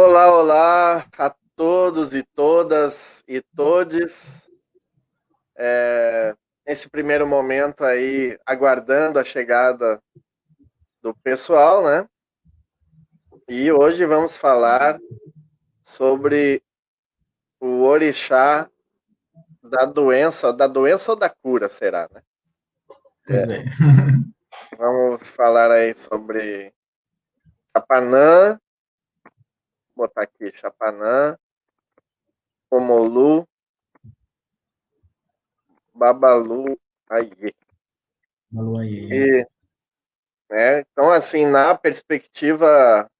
Olá, olá a todos e todas e todes. Nesse primeiro momento aí, aguardando a chegada do pessoal, né? E hoje vamos falar sobre o orixá da doença ou da cura, será, né? Pois é. Vamos falar aí sobre Chapanã, vou botar aqui, Chapanã, Omolu, Babalu, Aie. Alô aí. E, então, assim, na perspectiva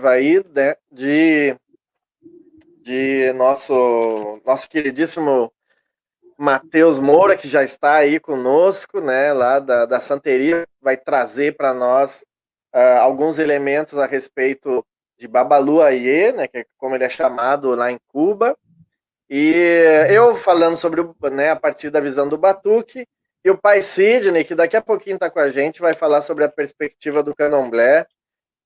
aí, né, de nosso queridíssimo Matheus Moura, que já está aí conosco, né, lá da Santeria, vai trazer para nós alguns elementos a respeito de Babalu Aie, né, que é como ele é chamado lá em Cuba, e eu falando sobre, né, a partir da visão do Batuque, e o pai Sidney, que daqui a pouquinho está com a gente, vai falar sobre a perspectiva do Candomblé.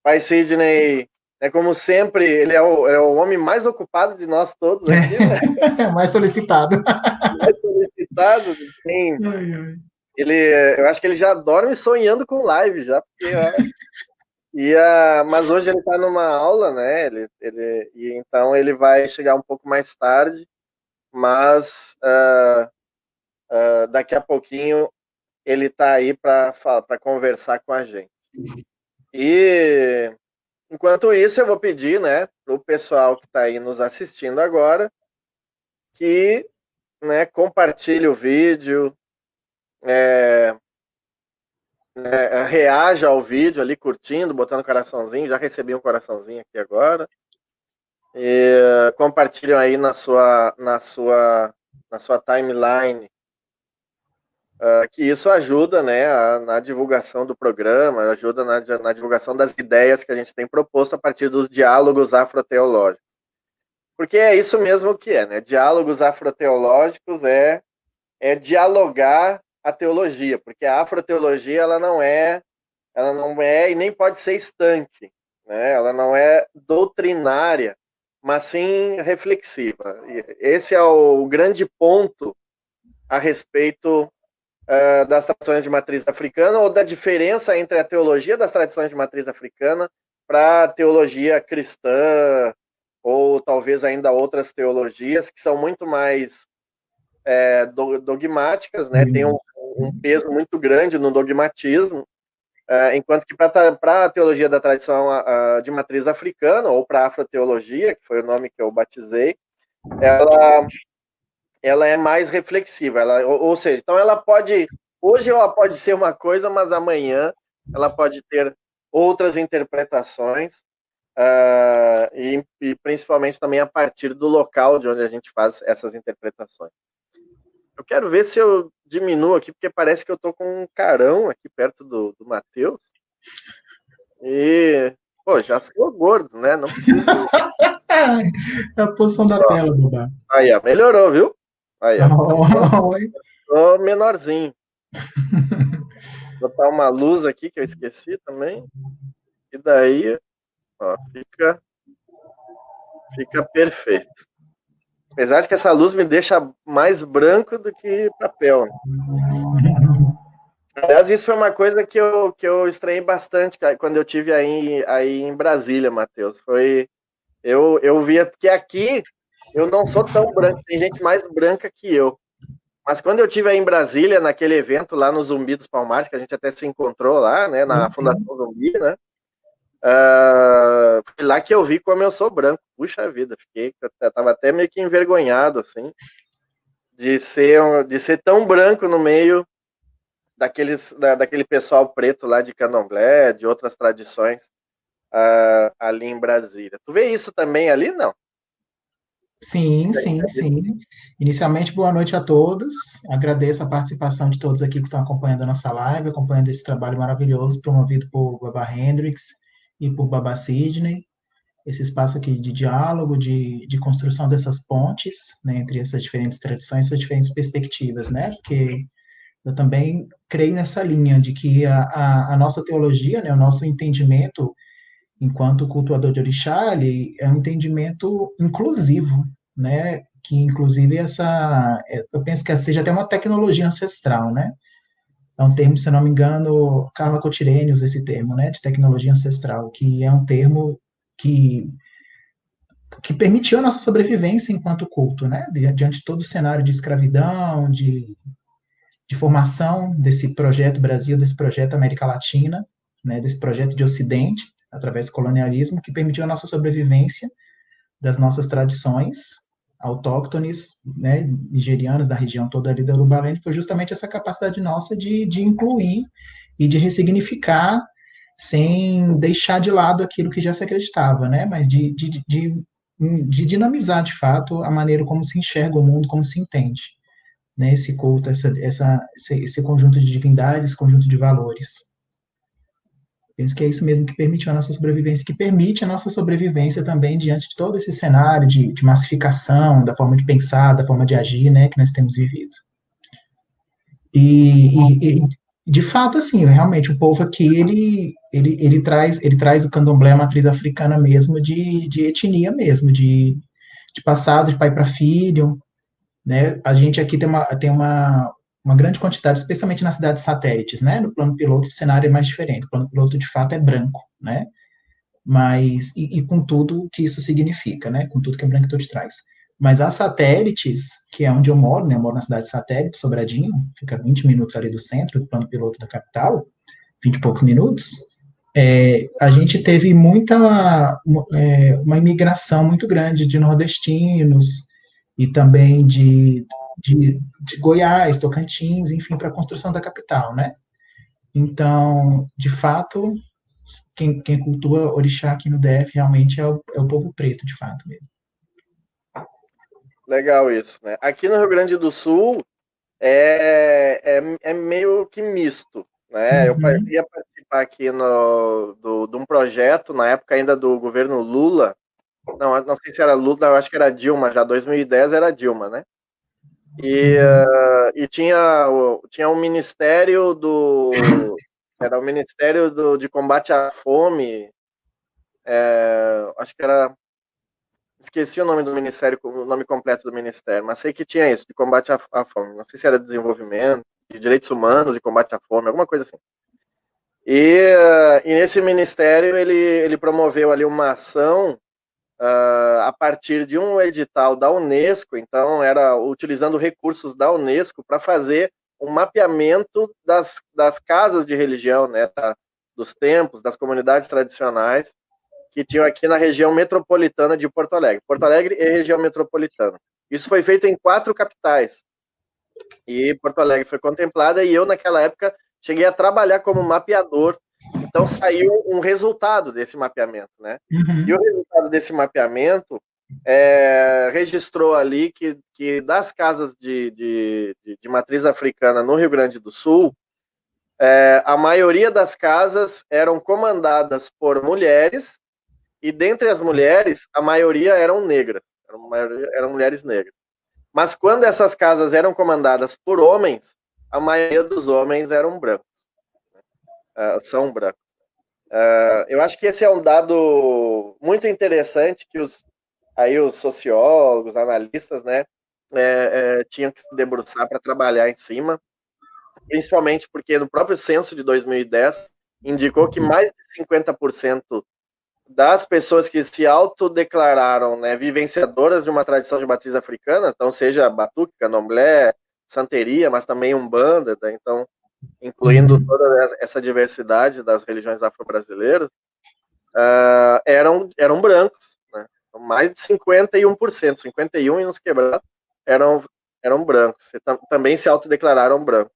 Pai Sidney, como sempre, ele é o homem mais ocupado de nós todos aqui, né? Mais solicitado. Mais solicitado. Tem, Ai, ai. eu acho que ele já dorme sonhando com live, já, porque, mas hoje ele está numa aula, né? E então ele vai chegar um pouco mais tarde, mas daqui a pouquinho ele está aí para conversar com a gente. E enquanto isso, eu vou pedir, né, para o pessoal que está aí nos assistindo agora, que, né, compartilhe o vídeo, reaja ao vídeo ali, curtindo, botando coraçãozinho. Já recebi um coraçãozinho aqui agora. E compartilhem aí na sua timeline, que isso ajuda, né, na divulgação do programa, ajuda na divulgação das ideias que a gente tem proposto a partir dos diálogos afroteológicos. Porque é isso mesmo que é, né? Diálogos afroteológicos é dialogar a teologia, porque a afroteologia ela não é e nem pode ser estanque, né? Ela não é doutrinária, mas sim reflexiva. E esse é o grande ponto a respeito das tradições de matriz africana, ou da diferença entre a teologia das tradições de matriz africana para a teologia cristã, ou talvez ainda outras teologias que são muito mais dogmáticas, né? Tem um peso muito grande no dogmatismo, enquanto que para a teologia da tradição de matriz africana, ou para a afroteologia, que foi o nome que eu batizei, ela é mais reflexiva, ou seja, então hoje ela pode ser uma coisa, mas amanhã ela pode ter outras interpretações, e principalmente também a partir do local de onde a gente faz essas interpretações. Eu quero ver se eu diminuo aqui, porque parece que eu tô com um carão aqui perto do Matheus. E, pô, já sou gordo, né? Não preciso. É a posição da tela, Bobá. Aí, ó, melhorou, viu? Aí, ó. Oi. Tô menorzinho. Vou botar uma luz aqui que eu esqueci também. E daí, ó, fica perfeito. Apesar de que essa luz me deixa mais branco do que papel, né? Aliás, isso foi uma coisa que eu estranhei bastante quando eu tive aí em Brasília, Matheus. Eu via que aqui eu não sou tão branco, tem gente mais branca que eu. Mas quando eu tive aí em Brasília, naquele evento lá no Zumbi dos Palmares, que a gente até se encontrou lá, né, na Sim, sim. Fundação Zumbi, né? Foi lá que eu vi como eu sou branco. Puxa vida, eu tava até meio que envergonhado, assim, de ser tão branco no meio daquele pessoal preto lá de Candomblé, de outras tradições, ali em Brasília. Tu vê isso também ali, não? Sim, sim, sim. Inicialmente, boa noite a todos. Agradeço a participação de todos aqui que estão acompanhando a nossa live, acompanhando esse trabalho maravilhoso promovido por Baba Hendrix e por Baba Sidney. Esse espaço aqui de diálogo, de construção dessas pontes, né, entre essas diferentes tradições, essas diferentes perspectivas, né? Porque eu também creio nessa linha de que a nossa teologia, né, o nosso entendimento, enquanto cultuador de orixá, ele é um entendimento inclusivo, né? Que inclusive eu penso que seja até uma tecnologia ancestral, né? É um termo, se eu não me engano, Carla Cotirene usa esse termo, né? De tecnologia ancestral, que é um termo que que permitiu a nossa sobrevivência enquanto culto, né? Diante de todo o cenário de escravidão, de formação desse projeto Brasil, desse projeto América Latina, né? Desse projeto de Ocidente, através do colonialismo, que permitiu a nossa sobrevivência das nossas tradições autóctones, né, nigerianas, da região toda ali da Urubalene, foi justamente essa capacidade nossa de incluir e de ressignificar sem deixar de lado aquilo que já se acreditava, né, mas de dinamizar, de fato, a maneira como se enxerga o mundo, como se entende, né, esse culto, esse conjunto de divindades, esse conjunto de valores. Penso que é isso mesmo que permitiu a nossa sobrevivência, que permite a nossa sobrevivência também diante de todo esse cenário de massificação, da forma de pensar, da forma de agir, né, que nós temos vivido. E de fato, assim, realmente, o povo aqui, ele traz o candomblé, a matriz africana mesmo, de etnia mesmo, de passado, de pai para filho, né? A gente aqui uma grande quantidade, especialmente nas cidades satélites, né? No plano piloto, o cenário é mais diferente. O plano piloto, de fato, é branco, né? Mas, e com tudo que isso significa, né? Com tudo que a branquitude traz. Mas as satélites, que é onde eu moro, né? Eu moro na cidade satélite, Sobradinho, fica 20 minutos ali do centro, do plano piloto da capital, 20 e poucos minutos. A gente teve uma imigração muito grande de nordestinos e também de Goiás, Tocantins, enfim, para a construção da capital, né? Então, de fato, quem cultua orixá aqui no DF realmente é o povo preto, de fato mesmo. Legal isso, né? Aqui no Rio Grande do Sul é meio que misto, né? Eu Uhum. ia participar aqui de um projeto, na época ainda do governo Lula, não sei se era Lula, eu acho que era Dilma, já 2010 era Dilma, né? E tinha um ministério era o Ministério de Combate à Fome, acho que era, esqueci o nome do ministério, o nome completo do ministério, mas sei que tinha isso, de combate à fome, não sei se era desenvolvimento, de direitos humanos e combate à fome, alguma coisa assim. E nesse ministério ele promoveu ali uma ação a partir de um edital da Unesco, então era utilizando recursos da Unesco para fazer um mapeamento das casas de religião, né, dos templos, das comunidades tradicionais que tinham aqui na região metropolitana de Porto Alegre. Porto Alegre e região metropolitana. Isso foi feito em 4 capitais. E Porto Alegre foi contemplada e eu, naquela época, cheguei a trabalhar como mapeador. Então, saiu um resultado desse mapeamento, né? Uhum. E o resultado desse mapeamento registrou ali que das casas de matriz africana no Rio Grande do Sul, a maioria das casas eram comandadas por mulheres e dentre as mulheres, a maioria eram negras, eram mulheres negras. Mas quando essas casas eram comandadas por homens, a maioria dos homens eram brancos, são brancos. Eu acho que esse é um dado muito interessante que os sociólogos, analistas, né, tinham que se debruçar para trabalhar em cima, principalmente porque no próprio censo de 2010 indicou que mais de 50% das pessoas que se autodeclararam, né, vivenciadoras de uma tradição de matriz africana, então seja batuque, candomblé, santeria, mas também umbanda, né, então incluindo toda essa diversidade das religiões afro-brasileiras, eram brancos, né? Então, mais de 51%, 51% e uns quebrados eram brancos, e também se autodeclararam brancos.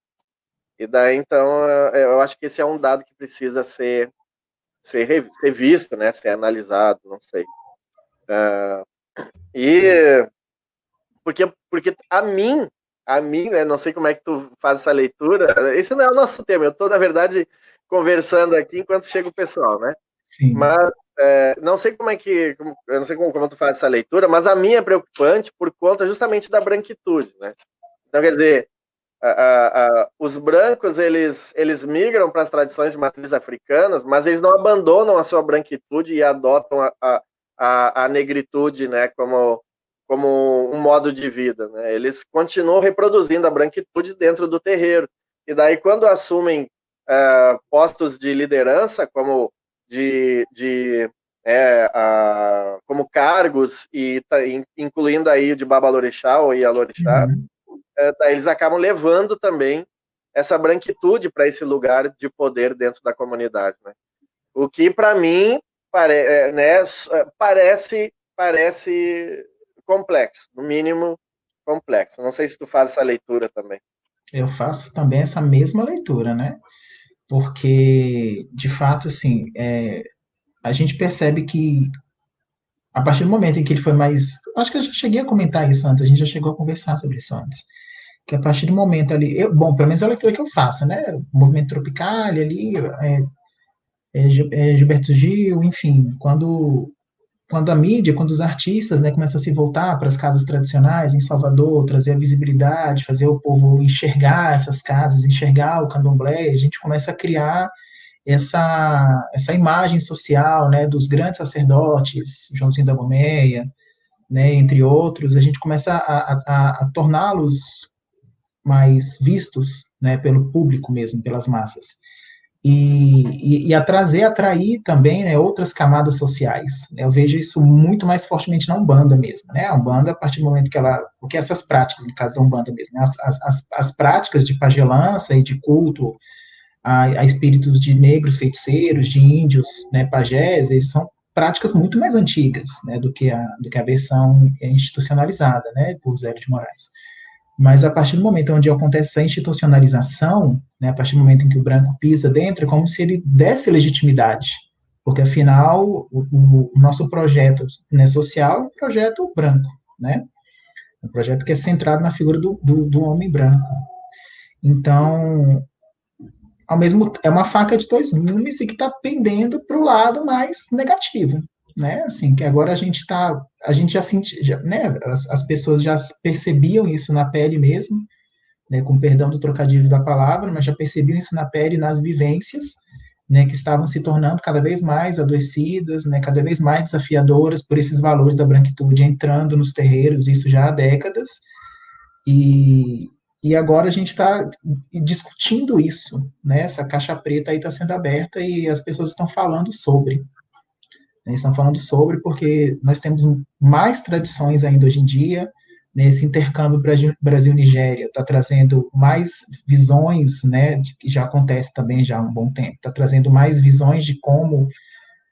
E daí, então, eu acho que esse é um dado que precisa ser visto, né, ser analisado, não sei. E porque a mim, né, não sei como é que tu faz essa leitura, esse não é o nosso tema, eu estou, na verdade, conversando aqui enquanto chega o pessoal, né? Sim. Mas não sei eu não sei como tu faz essa leitura, mas a minha é preocupante por conta justamente da branquitude, né? Então, quer dizer, Os brancos, eles migram para as tradições de matriz africanas, mas eles não abandonam a sua branquitude e adotam a negritude, né, como um modo de vida, né? Eles continuam reproduzindo a branquitude dentro do terreiro. E daí, quando assumem postos de liderança, como como cargos, e incluindo aí o de Babalorixá ou Ialorixá, daí eles acabam levando também essa branquitude para esse lugar de poder dentro da comunidade, né? O que, para mim, parece complexo, no mínimo complexo. Não sei se tu faz essa leitura também. Eu faço também essa mesma leitura, né? Porque, de fato, assim, a gente percebe que a partir do momento em que ele foi mais. Acho que eu já cheguei a comentar isso antes, a gente já chegou a conversar sobre isso antes. Que a partir do momento ali. Bom, pelo menos é a leitura que eu faço, né? O movimento tropical ali, Gilberto Gil, enfim, quando a mídia, quando os artistas, né, começam a se voltar para as casas tradicionais em Salvador, trazer a visibilidade, fazer o povo enxergar essas casas, enxergar o candomblé, a gente começa a criar essa imagem social, né, dos grandes sacerdotes, Joãozinho da Gomeia, né, entre outros, a gente começa a torná-los mais vistos, né, pelo público mesmo, pelas massas. E atrair também, né, outras camadas sociais. Eu vejo isso muito mais fortemente na Umbanda mesmo, né? A Umbanda, a partir do momento que ela... Porque essas práticas, no caso da Umbanda mesmo, né, as práticas de pagelança e de culto a espíritos de negros feiticeiros, de índios, né, pajés, eles são práticas muito mais antigas, né, do que a versão institucionalizada, né, por Zé de Moraes. Mas a partir do momento onde acontece essa institucionalização, né, a partir do momento em que o branco pisa dentro, é como se ele desse legitimidade, porque afinal o nosso projeto, né, social é um projeto branco, né, um projeto que é centrado na figura do homem branco. Então, ao mesmo é uma faca de dois gumes e que está pendendo para o lado mais negativo, né? Assim, que agora a gente já sente, né? As pessoas já percebiam isso na pele mesmo, né? Com perdão do trocadilho da palavra, mas já percebiam isso na pele, nas vivências, né? Que estavam se tornando cada vez mais adoecidas, né? Cada vez mais desafiadoras por esses valores da branquitude entrando nos terreiros, isso já há décadas. E, e agora a gente está discutindo isso, né? Essa caixa preta aí está sendo aberta e as pessoas estão falando sobre. Né? Estão falando sobre porque nós temos mais tradições ainda hoje em dia, né? Esse intercâmbio Brasil-Nigéria está trazendo mais visões, né? Que já acontece também já há um bom tempo, está trazendo mais visões de como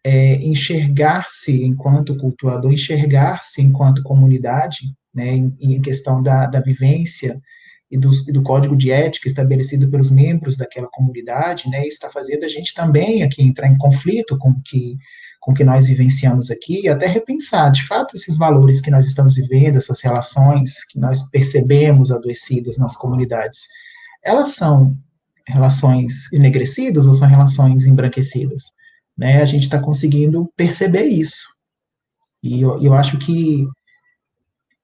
enxergar-se enquanto cultuador, enxergar-se enquanto comunidade, né, em questão da vivência e do código de ética estabelecido pelos membros daquela comunidade, né, isso está fazendo a gente também aqui entrar em conflito com o que nós vivenciamos aqui e até repensar, de fato, esses valores que nós estamos vivendo, essas relações que nós percebemos adoecidas nas comunidades, elas são relações enegrecidas ou são relações embranquecidas? Né? A gente está conseguindo perceber isso. E eu acho que,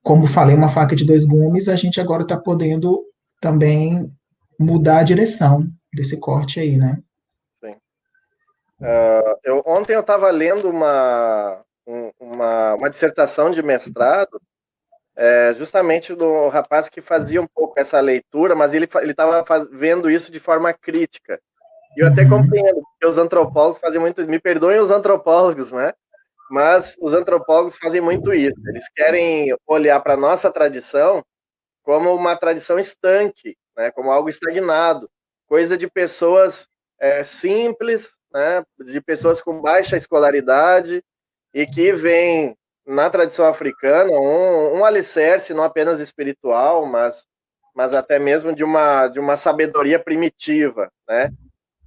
como falei, uma faca de dois gumes, a gente agora está podendo também mudar a direção desse corte aí, né? Sim. Ontem eu estava lendo uma dissertação de mestrado, justamente do rapaz que fazia um pouco essa leitura, mas ele estava vendo isso de forma crítica. E eu até compreendo, porque os antropólogos fazem muito, me perdoem os antropólogos, né? Mas os antropólogos fazem muito isso. Eles querem olhar para a nossa tradição como uma tradição estanque, né? Como algo estagnado, coisa de pessoas simples, né? De pessoas com baixa escolaridade e que vem na tradição africana um alicerce não apenas espiritual, mas até mesmo de uma sabedoria primitiva, né?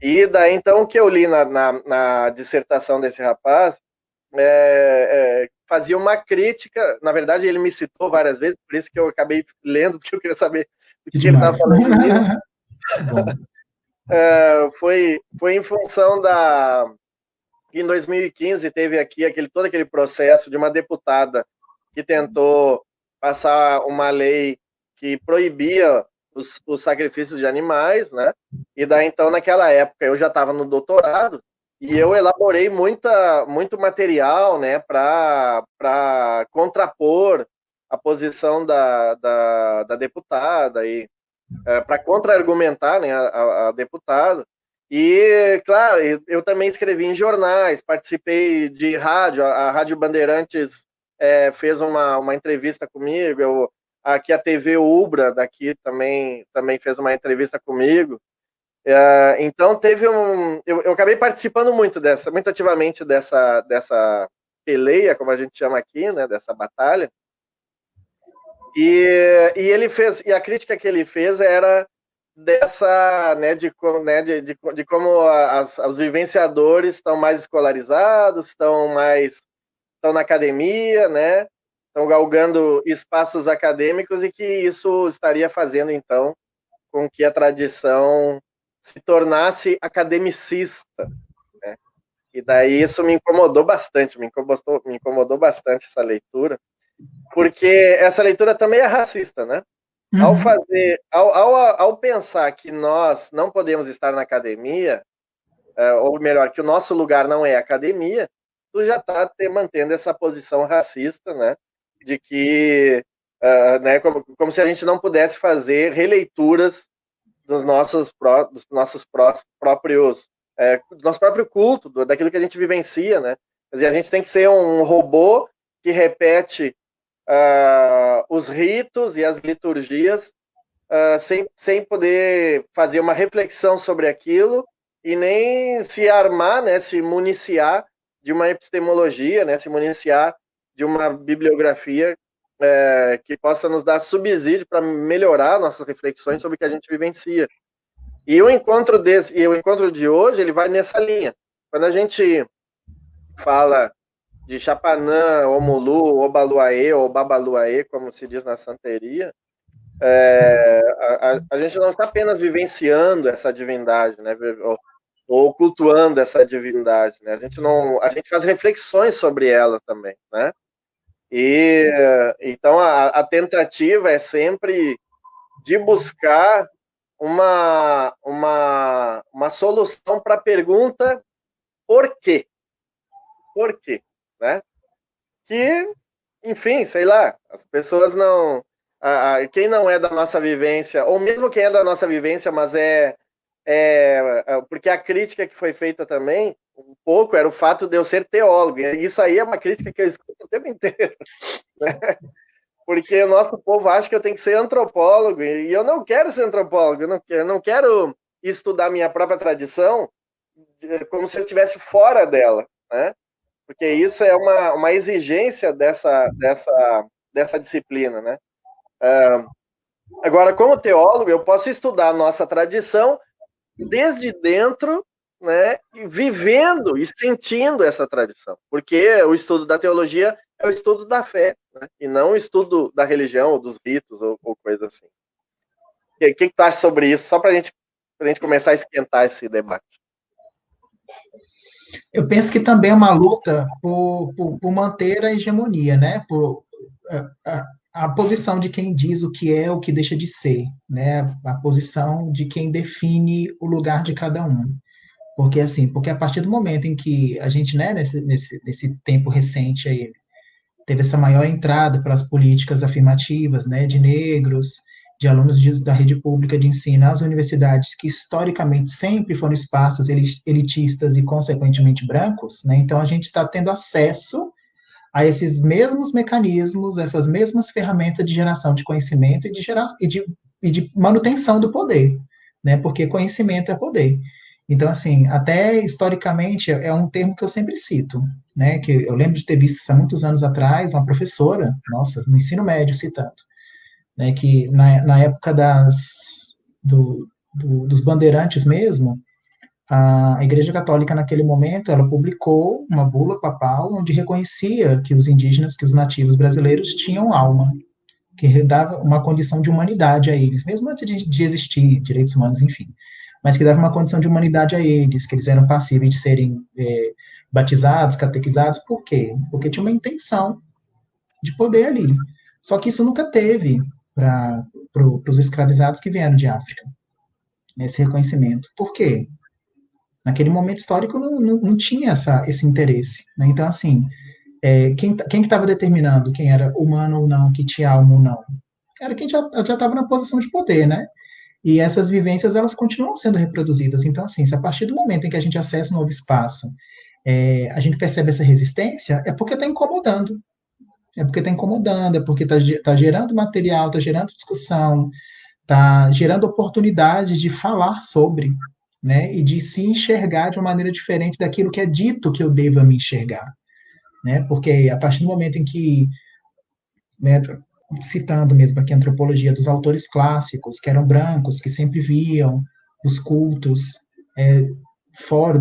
E daí, então, o que eu li na dissertação desse rapaz fazia uma crítica, na verdade ele me citou várias vezes, por isso que eu acabei lendo, porque eu queria saber o que ele estava falando nisso. Foi em função em 2015 teve aqui todo aquele processo de uma deputada que tentou passar uma lei que proibia os sacrifícios de animais, né? E daí, então, naquela época, eu já estava no doutorado e eu elaborei muito material, né, para contrapor a posição da deputada e para contra-argumentar, né, a deputada. E, claro, eu também escrevi em jornais, participei de rádio, a Rádio Bandeirantes fez uma entrevista comigo, aqui a TV Ubra daqui também fez uma entrevista comigo. Então teve eu acabei participando muito ativamente dessa peleia, como a gente chama aqui, né, dessa batalha. E ele fez, e a crítica que ele fez era dessa, né, de como os vivenciadores estão mais escolarizados, estão na academia, né, estão galgando espaços acadêmicos e que isso estaria fazendo, então, com que a tradição se tornasse academicista, né? E daí isso me incomodou bastante, me incomodou bastante essa leitura, porque essa leitura também é racista, né? Ao pensar que nós não podemos estar na academia, ou melhor, que o nosso lugar não é academia, tu já está mantendo essa posição racista, né? De que, né, como se a gente não pudesse fazer releituras do nosso próprio culto, daquilo que a gente vivencia, né? Quer dizer, a gente tem que ser um robô que repete os ritos e as liturgias sem poder fazer uma reflexão sobre aquilo e nem se armar, né, se municiar de uma epistemologia, né, se municiar de uma bibliografia que possa nos dar subsídio para melhorar nossas reflexões sobre o que a gente vivencia. E o encontro de hoje, ele vai nessa linha. Quando a gente fala de Chapanã, Omulu, Obaluaê, ou Babaluaê, como se diz na santeria, a gente não está apenas vivenciando essa divindade, né, ou cultuando essa divindade, né? A gente faz reflexões sobre ela também, né? E então a tentativa é sempre de buscar uma solução para a pergunta por quê? Por quê? Né? Que, enfim, sei lá, as pessoas não... quem não é da nossa vivência, ou mesmo quem é da nossa vivência, mas porque a crítica que foi feita também, um pouco, era o fato de eu ser teólogo. E isso aí é uma crítica que eu escuto o tempo inteiro. Né? Porque o nosso povo acha que eu tenho que ser antropólogo, e eu não quero ser antropólogo, eu não quero estudar minha própria tradição como se eu estivesse fora dela, né? Porque isso é uma exigência dessa disciplina, né? Agora, como teólogo, eu posso estudar a nossa tradição desde dentro, né, e vivendo e sentindo essa tradição, porque o estudo da teologia é o estudo da fé, né, e não o estudo da religião, ou dos ritos, ou coisa assim. O que tu acha sobre isso? Só para a gente começar a esquentar esse debate. Eu penso que também é uma luta por manter a hegemonia, né? Por a posição de quem diz o que é, o que deixa de ser, né? A posição de quem define o lugar de cada um. Porque a partir do momento em que a gente, né, nesse tempo recente aí, teve essa maior entrada pelas políticas afirmativas, né, de negros, de alunos da rede pública de ensino às universidades, que historicamente sempre foram espaços elitistas e, consequentemente, brancos, né, então a gente está tendo acesso a esses mesmos mecanismos, essas mesmas ferramentas de geração de conhecimento e de manutenção do poder, né, porque conhecimento é poder. Então, assim, até historicamente é um termo que eu sempre cito, né? Que eu lembro de ter visto isso há muitos anos atrás, uma professora, nossa, no ensino médio citando, né? Que na época dos bandeirantes mesmo, a Igreja Católica naquele momento ela publicou uma bula papal onde reconhecia que os indígenas, que os nativos brasileiros tinham alma, que dava uma condição de humanidade a eles, mesmo antes de existir direitos humanos, enfim, mas que dava uma condição de humanidade a eles, que eles eram passíveis de serem batizados, catequizados, por quê? Porque tinha uma intenção de poder ali. Só que isso nunca teve, para os escravizados que vieram de África, esse reconhecimento. Por quê? Naquele momento histórico não tinha esse interesse. Né? Então, assim, quem que estava determinando quem era humano ou não, que tinha alma ou não? Era quem já estava na posição de poder, né? E essas vivências, elas continuam sendo reproduzidas. Então, assim, se a partir do momento em que a gente acessa um novo espaço, a gente percebe essa resistência, é porque está incomodando. É porque está incomodando, é porque está gerando material, está gerando discussão, está gerando oportunidade de falar sobre, né? E de se enxergar de uma maneira diferente daquilo que é dito que eu deva me enxergar, né? Porque a partir do momento em que, né, citando mesmo aqui a antropologia dos autores clássicos, que eram brancos, que sempre viam os cultos fora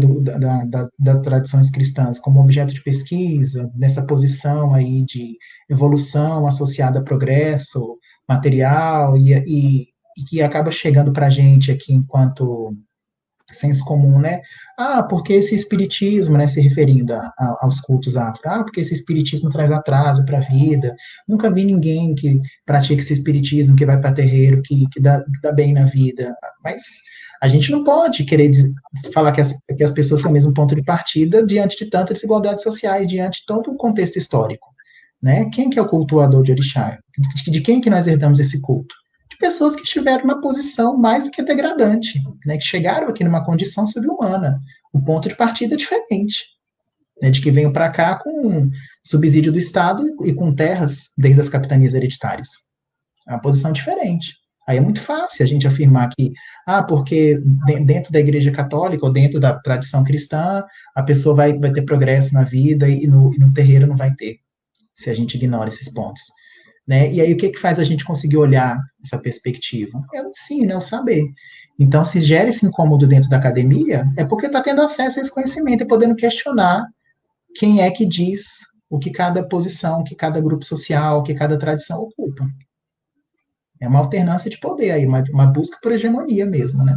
das tradições cristãs como objeto de pesquisa, nessa posição aí de evolução associada a progresso material e que acaba chegando para a gente aqui enquanto senso comum, né? Ah, porque esse espiritismo, né, se referindo aos cultos afro, porque esse espiritismo traz atraso para a vida. Nunca vi ninguém que pratique esse espiritismo, que vai para terreiro, que dá bem na vida. Mas a gente não pode querer falar que as pessoas têm o mesmo ponto de partida diante de tantas desigualdades sociais, diante de todo o contexto histórico. Né? Quem que é o cultuador de orixá? De quem que nós herdamos esse culto? De pessoas que estiveram na posição mais do que degradante, né? Que chegaram aqui numa condição subhumana. O ponto de partida é diferente, né? De que veio para cá com subsídio do Estado e com terras desde as capitanias hereditárias. É uma posição diferente. Aí é muito fácil a gente afirmar que, porque dentro da Igreja Católica ou dentro da tradição cristã, a pessoa vai ter progresso na vida e no terreiro não vai ter, se a gente ignora esses pontos. Né? E aí, o que faz a gente conseguir olhar essa perspectiva? É o ensino, é o saber. Então, se gera esse incômodo dentro da academia, é porque está tendo acesso a esse conhecimento e podendo questionar quem é que diz o que cada posição, o que cada grupo social, o que cada tradição ocupa. É uma alternância de poder aí, uma busca por hegemonia mesmo, né?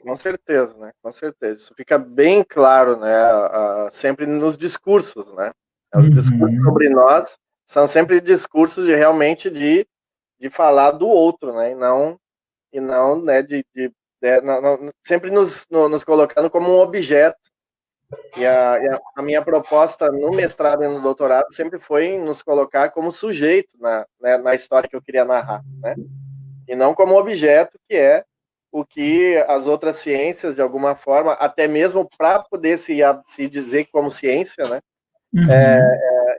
Com certeza, né? Com certeza. Isso fica bem claro, né? Sempre nos discursos, né? Os discursos sobre nós são sempre discursos de realmente de falar do outro, né? E não né, sempre nos colocando como um objeto. E a minha proposta no mestrado e no doutorado sempre foi nos colocar como sujeito na história que eu queria narrar, né? E não como objeto, que é o que as outras ciências, de alguma forma, até mesmo para poder se dizer como ciência, né?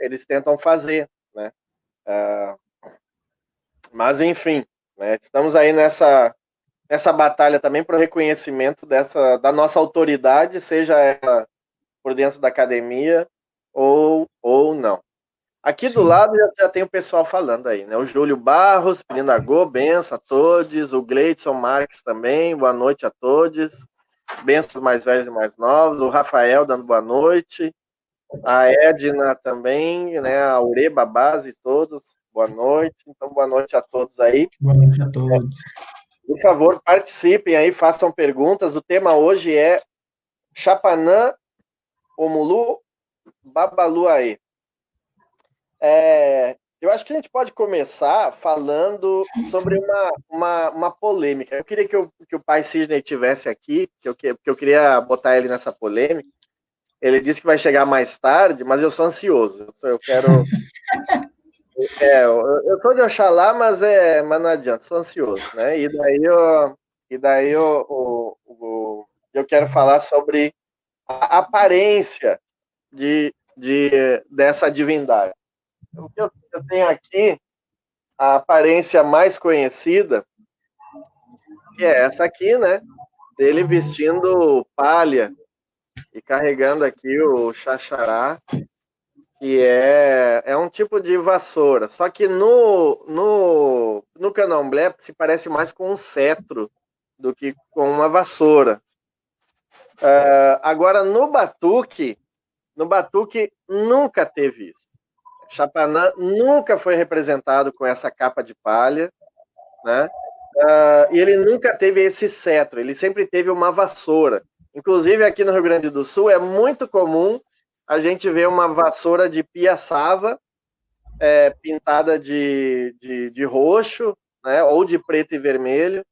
Eles tentam fazer, né? Mas, enfim, né? Estamos aí nessa batalha também para o reconhecimento da nossa autoridade, seja ela por dentro da academia ou não. Aqui do lado já tem o pessoal falando aí, né? O Júlio Barros, pedindo a benção a todos. O Gleidson Marques também, boa noite a todos. Bênçãos mais velhos e mais novos. O Rafael dando boa noite. A Edna também, né? A Ureba Base, todos, boa noite. Então, boa noite a todos aí. Boa noite a todos. Por favor, participem aí, façam perguntas. O tema hoje é Chapanã, Omulu, Babaluaê. Eu acho que a gente pode começar falando sobre uma polêmica. Eu queria que o pai Sidney tivesse aqui, porque eu queria botar ele nessa polêmica. Ele disse que vai chegar mais tarde, mas eu sou ansioso. Eu quero. Eu sou de Oxalá, mas não adianta, sou ansioso, né? E daí eu quero falar sobre a aparência dessa divindade. O que eu tenho aqui, a aparência mais conhecida, que é essa aqui, né? Dele vestindo palha e carregando aqui o xaxará, que é um tipo de vassoura. Só que no candomblé se parece mais com um cetro do que com uma vassoura. Agora, no batuque nunca teve isso. Chapanã nunca foi representado com essa capa de palha, né? E ele nunca teve esse cetro, ele sempre teve uma vassoura. Inclusive, aqui no Rio Grande do Sul, é muito comum a gente ver uma vassoura de piaçava pintada de roxo, né, ou de preto e vermelho,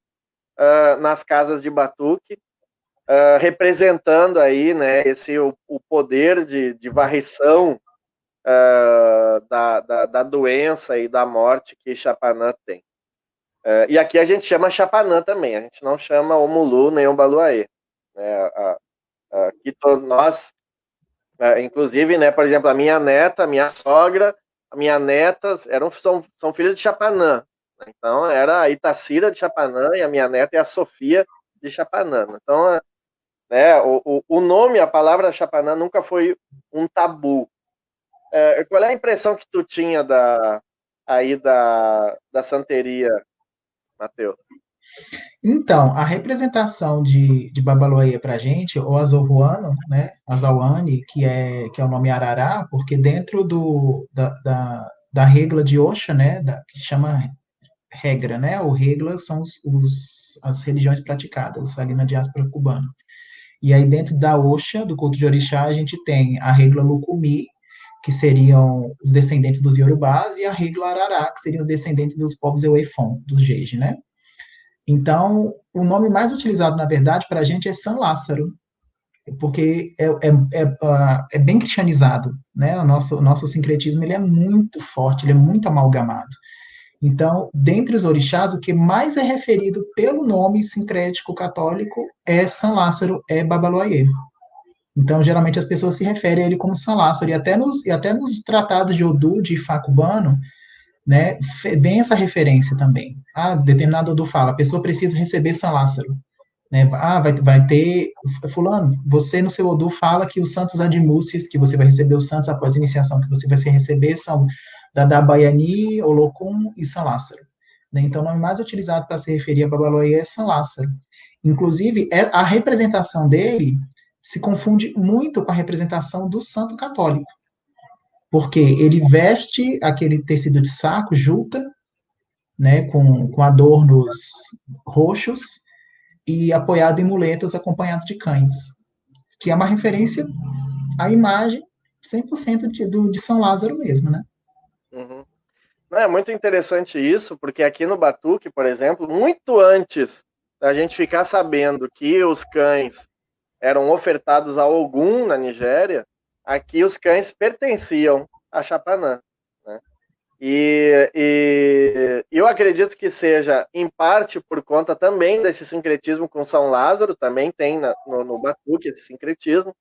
nas casas de batuque, representando aí, né, o poder de varrição da doença e da morte que Chapanã tem. E aqui a gente chama Chapanã também, a gente não chama Omulu nem Ombaluaê. Aqui nós, inclusive, né, por exemplo, a minha neta, a minha sogra, a minha neta são filhas de Chapanã. Então, era a Itacira de Chapanã e a minha neta é a Sofia de Chapanã. Então, né, o nome, a palavra Chapanã nunca foi um tabu. Qual é a impressão que tu tinha aí da santeria, Matheus? Então, a representação de Babaloeia para a gente, ou Azovuano, né, Azauane, que é o nome Arará, porque dentro da regla de Osha, né, que chama regra, né, ou regla são as religiões praticadas ali na diáspora cubana. E aí dentro da Osha, do culto de orixá, a gente tem a regla Lukumi, que seriam os descendentes dos Yorubás, e a regla Arará, que seriam os descendentes dos povos Euefon, dos Jeje, né? Então, o nome mais utilizado, na verdade, para a gente é São Lázaro, porque é bem cristianizado, né? O nosso sincretismo ele é muito forte, ele é muito amalgamado. Então, dentre os orixás, o que mais é referido pelo nome sincrético católico é São Lázaro, é Babaloaê. Então, geralmente as pessoas se referem a ele como São Lázaro, e até nos tratados de Odu, de Ifá cubano, né, vem essa referência também. Determinado Odu fala, a pessoa precisa receber São Lázaro. Né? Vai ter, fulano, você no seu Odu fala que os santos admúcias, que você vai receber os santos após a iniciação, que você vai se receber são Dada Baiani, Olocum e São Lázaro. Né? Então, o nome mais utilizado para se referir a Babaloaê é São Lázaro. Inclusive, a representação dele se confunde muito com a representação do santo católico, porque ele veste aquele tecido de saco, juta, né, com adornos roxos, e apoiado em muletas, acompanhado de cães, que é uma referência à imagem 100% de São Lázaro mesmo, né? Uhum. Não, é muito interessante isso, porque aqui no Batuque, por exemplo, muito antes da gente ficar sabendo que os cães eram ofertados a Ogum na Nigéria, aqui os cães pertenciam a Chapanã, né? E eu acredito que seja, em parte, por conta também desse sincretismo com São Lázaro, também tem no Batuque esse sincretismo.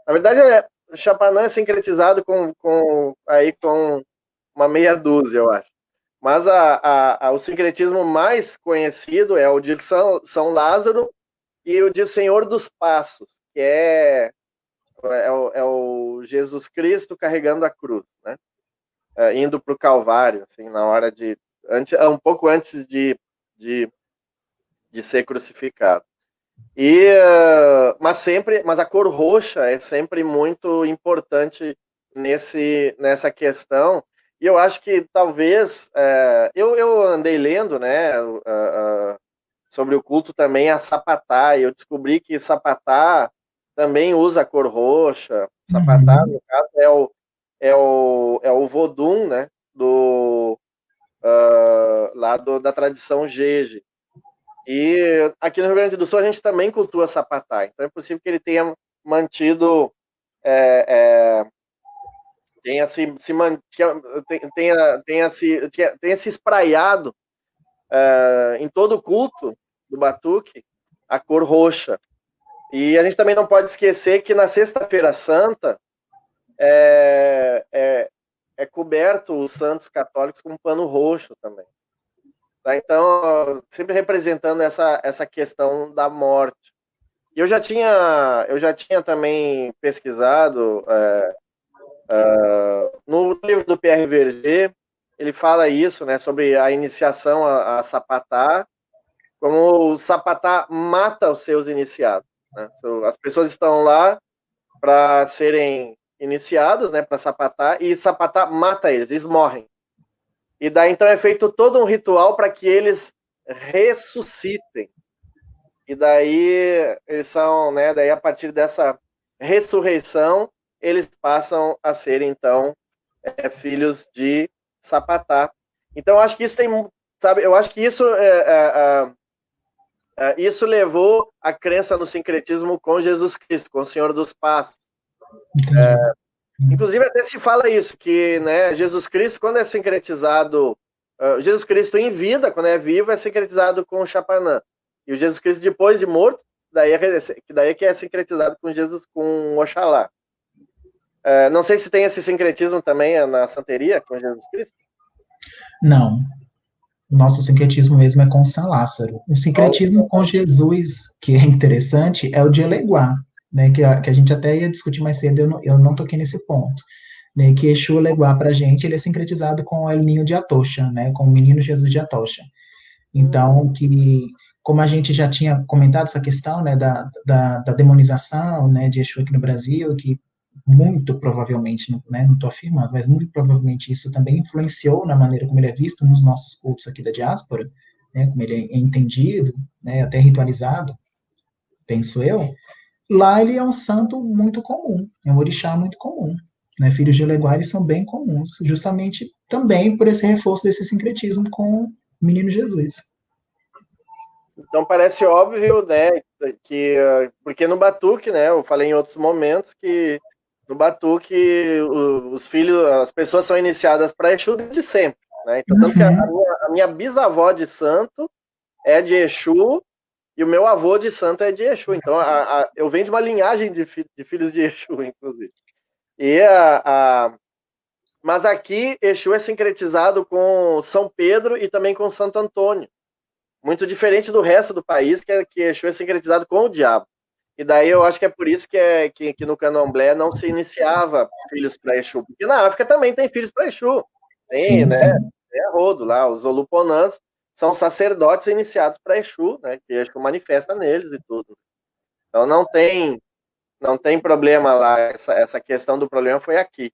Na verdade, o Chapanã é sincretizado com uma meia dúzia, eu acho. Mas o sincretismo mais conhecido é o de São Lázaro e o de Senhor dos Passos, que é o Jesus Cristo carregando a cruz, né? Indo para o Calvário, assim, na hora um pouco antes de ser crucificado. Mas a cor roxa é sempre muito importante nessa questão. E eu acho que talvez eu andei lendo, né, sobre o culto também a Sapatá, e eu descobri que Sapatá também usa a cor roxa. Sapatá, no caso, é o Vodum, né, da tradição Jeje. E aqui no Rio Grande do Sul a gente também cultua Sapatá, então é possível que ele tenha mantido, tenha se espraiado em todo o culto do Batuque a cor roxa. E a gente também não pode esquecer que na Sexta-feira Santa é coberto os santos católicos com um pano roxo também. Tá? Então, sempre representando essa questão da morte. E eu já tinha também pesquisado no livro do Pierre Verger, ele fala isso, né, sobre a iniciação a Sapatá, como o Sapatá mata os seus iniciados. Né? As pessoas estão lá para serem iniciados, né, para Sapatá, e Sapatá mata eles morrem. E daí, então, é feito todo um ritual para que eles ressuscitem. E daí, eles são, né, daí a partir dessa ressurreição, eles passam a ser, então, filhos de sapatá. Então, eu acho que isso tem, sabe, eu acho que isso levou a crença no sincretismo com Jesus Cristo, com o Senhor dos Passos. Inclusive, até se fala isso, que, né, Jesus Cristo, quando é sincretizado, Jesus Cristo em vida, quando é vivo, é sincretizado com o Chapanã. E o Jesus Cristo depois de morto, daí é que é sincretizado com Jesus, com Oxalá. Não sei se tem esse sincretismo também na santeria com Jesus Cristo. Não. O nosso sincretismo mesmo é com São Lázaro. O sincretismo com Jesus, que é interessante, é o de Eleguá, né, que a gente até ia discutir mais cedo, eu não toquei nesse ponto. Né, que Exu Eleguá para a gente, ele é sincretizado com o El Ninho de Atocha, né, com o Menino Jesus de Atocha. Então, como a gente já tinha comentado essa questão, né, da demonização, né, de Exu aqui no Brasil, que muito provavelmente, né, não estou afirmando, mas muito provavelmente isso também influenciou na maneira como ele é visto nos nossos cultos aqui da diáspora, né, como ele é entendido, né, até ritualizado, penso eu. Lá ele é um santo muito comum, é um orixá muito comum. Né, filhos de Eleguá, eles são bem comuns, justamente também por esse reforço desse sincretismo com o Menino Jesus. Então parece óbvio, né, que porque no Batuque, né, eu falei em outros momentos que no Batuque os filhos, as pessoas são iniciadas para Exu desde sempre, né? Então tanto que a minha bisavó de santo é de Exu e o meu avô de santo é de Exu. Então eu venho de uma linhagem de filhos de Exu, inclusive. E mas aqui Exu é sincretizado com São Pedro e também com Santo Antônio. Muito diferente do resto do país, que Exu é sincretizado com o diabo. E daí eu acho que é por isso que no Candomblé não se iniciava filhos para Exu. Porque na África também tem filhos para Exu. Tem, sim, né? Sim. Tem a rodo lá. Os Oluponãs são sacerdotes iniciados para Exu, né? Que Exu manifesta neles e tudo. Então não tem problema lá. Essa questão do problema foi aqui.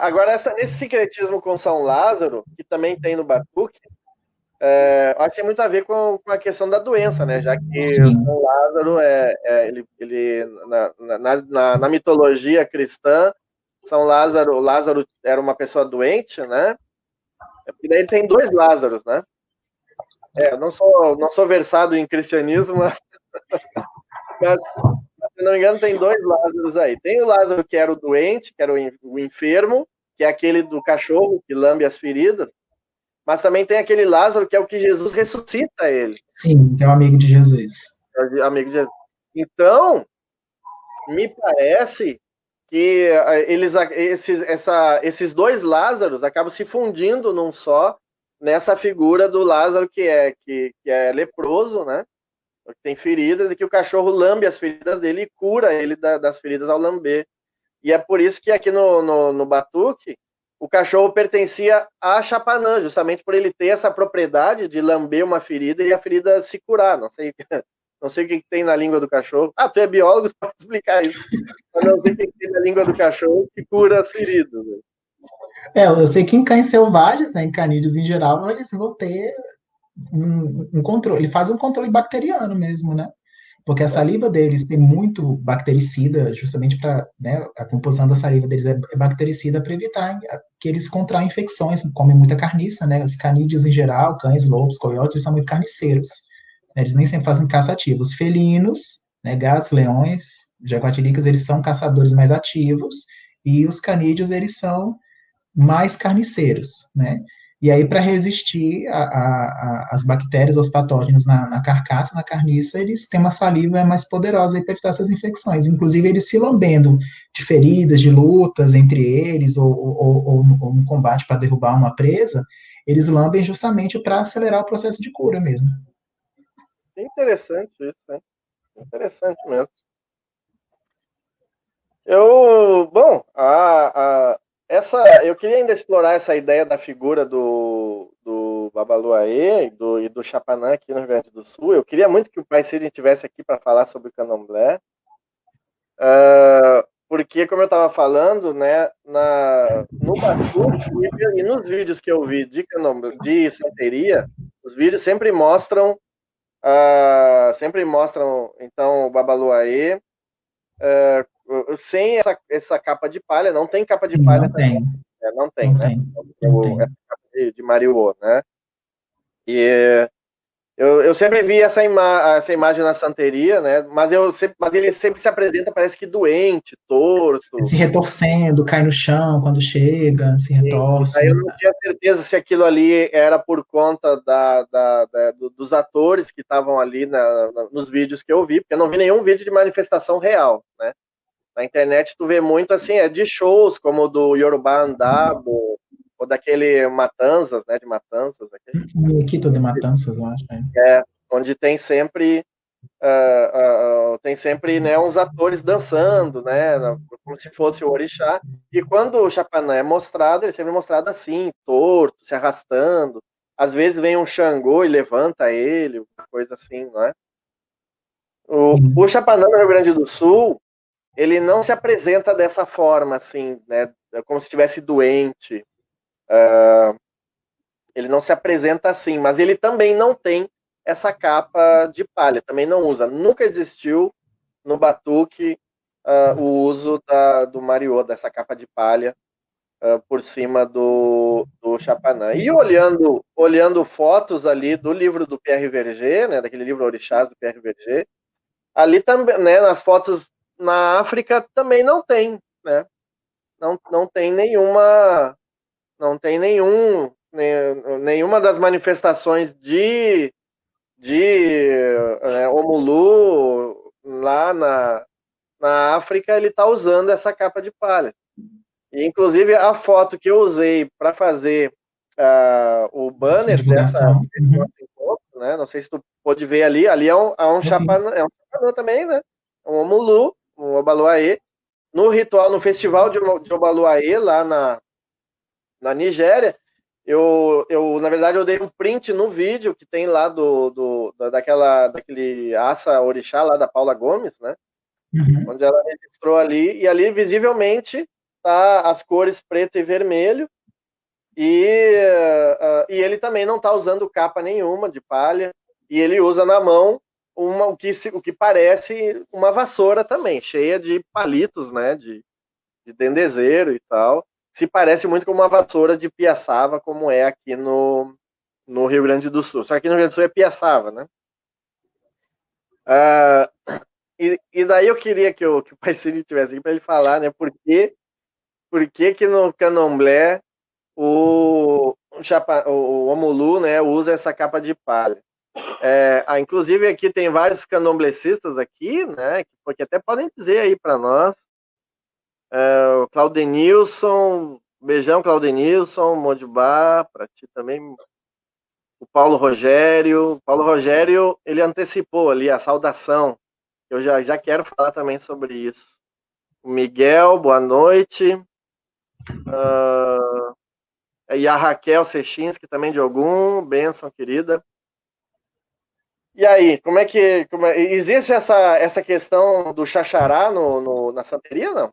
Agora nesse sincretismo com São Lázaro, que também tem no Batuque, acho que tem muito a ver com a questão da doença, né? Já que o São Lázaro ele na mitologia cristã, Lázaro era uma pessoa doente, né? E daí tem dois Lázaros, né? Eu não sou versado em cristianismo, mas se não me engano, tem dois Lázaros aí. Tem o Lázaro que era o doente, que era o enfermo, que é aquele do cachorro que lambe as feridas, mas também tem aquele Lázaro que é o que Jesus ressuscita ele. Sim, que é o amigo de Jesus. É amigo de Jesus. Então, me parece que esses dois Lázaros acabam se fundindo num só, nessa figura do Lázaro que é leproso, né? Que tem feridas e que o cachorro lambe as feridas dele e cura ele das feridas ao lamber. E é por isso que aqui no Batuque o cachorro pertencia a Chapanã, justamente por ele ter essa propriedade de lamber uma ferida e a ferida se curar. Não sei o que tem na língua do cachorro. Tu é biólogo, pode explicar isso. Eu não sei o que tem na língua do cachorro que cura as feridas. Eu sei que em cães selvagens, né, em canídeos em geral, eles vão ter um controle, ele faz um controle bacteriano mesmo, né? Porque a saliva deles tem muito bactericida, justamente para, né, a composição da saliva deles é bactericida para evitar que eles contraam infecções, comem muita carniça, né? Os canídeos em geral, cães, lobos, coiotes, eles são muito carniceiros. Né? Eles nem sempre fazem caça ativa. Os felinos, né, gatos, leões, jaguatiricas, eles são caçadores mais ativos, e os canídeos, eles são mais carniceiros, né? E aí, para resistir às bactérias, aos patógenos na carcaça, na carniça, eles têm uma saliva mais poderosa para evitar essas infecções. Inclusive, eles se lambendo de feridas, de lutas entre eles, ou no combate para derrubar uma presa, eles lambem justamente para acelerar o processo de cura mesmo. Interessante isso, né? Interessante mesmo. Eu queria ainda explorar essa ideia da figura do Babaluaê e do Chapanã aqui no Rio Grande do Sul. Eu queria muito que o Pai Sidney estivesse aqui para falar sobre o Candomblé, porque, como eu estava falando, né, no Batuque e nos vídeos que eu vi de santeria, os vídeos sempre mostram então o Babaluaê sem essa capa de palha, não tem capa de Sim, palha não também. tem. Não tem, Não né? tem. Não Essa tem. capa de Mariô, né? E eu sempre vi essa imagem na santeria, né? Mas ele sempre se apresenta, parece que doente, torto. Se retorcendo, cai no chão quando chega, se E aí eu retorce. não tinha certeza se aquilo ali era por conta dos atores que estavam ali nos vídeos que eu vi, porque eu não vi nenhum vídeo de manifestação real, né? Na internet tu vê muito assim, de shows como o do Yorubá Andabo, ou daquele Matanzas, né? De Matanzas, aquele, Quito de Matanças, eu acho. É. onde tem sempre né, uns atores dançando, né, como se fosse o orixá. E quando o Chapanã é mostrado, ele sempre é mostrado assim, torto, se arrastando. Às vezes vem um Xangô e levanta ele, uma coisa assim, não é? O Chapanã no Rio Grande do Sul, ele não se apresenta dessa forma, assim, né, como se estivesse doente. Ele não se apresenta assim, mas ele também não tem essa capa de palha, também não usa. Nunca existiu no batuque o uso do mariô, dessa capa de palha por cima do chapanã. E olhando fotos ali do livro do Pierre Verger, né, daquele livro Orixás do Pierre Verger, ali também, né, nas fotos na África também não tem, né? Não tem nenhuma das manifestações de Omulu lá na África, ele está usando essa capa de palha. E, inclusive, a foto que eu usei para fazer o banner desse nosso encontro, né? Não sei se tu pôde ver ali é um chapanã também, né? Um Omulu, um Obaluaê. No ritual, no festival de Obaluaê, lá na Nigéria, na verdade, eu dei um print no vídeo que tem lá daquele Assa Orixá lá da Paula Gomes, né? Onde ela registrou ali, e ali visivelmente tá as cores preto e vermelho, e ele também não está usando capa nenhuma de palha, e ele usa na mão o que parece uma vassoura também, cheia de palitos, né? De dendezeiro e tal. Se parece muito com uma vassoura de piaçava, como é aqui no Rio Grande do Sul. Só que no Rio Grande do Sul é piaçava, né? E daí eu queria que o Pai Círio tivesse aqui para ele falar, né? Por que no Candomblé o Omulu, né, usa essa capa de palha? Inclusive aqui tem vários candomblecistas aqui, né? Porque até podem dizer aí para nós. O Claudenilson, beijão, Claudenilson, Modibá, para ti também. O Paulo Rogério. Paulo Rogério, ele antecipou ali a saudação. Eu já quero falar também sobre isso. O Miguel, boa noite. E a Raquel Sechinski, também de Ogum, benção, querida. E aí, existe essa questão do xaxará na santeria, não?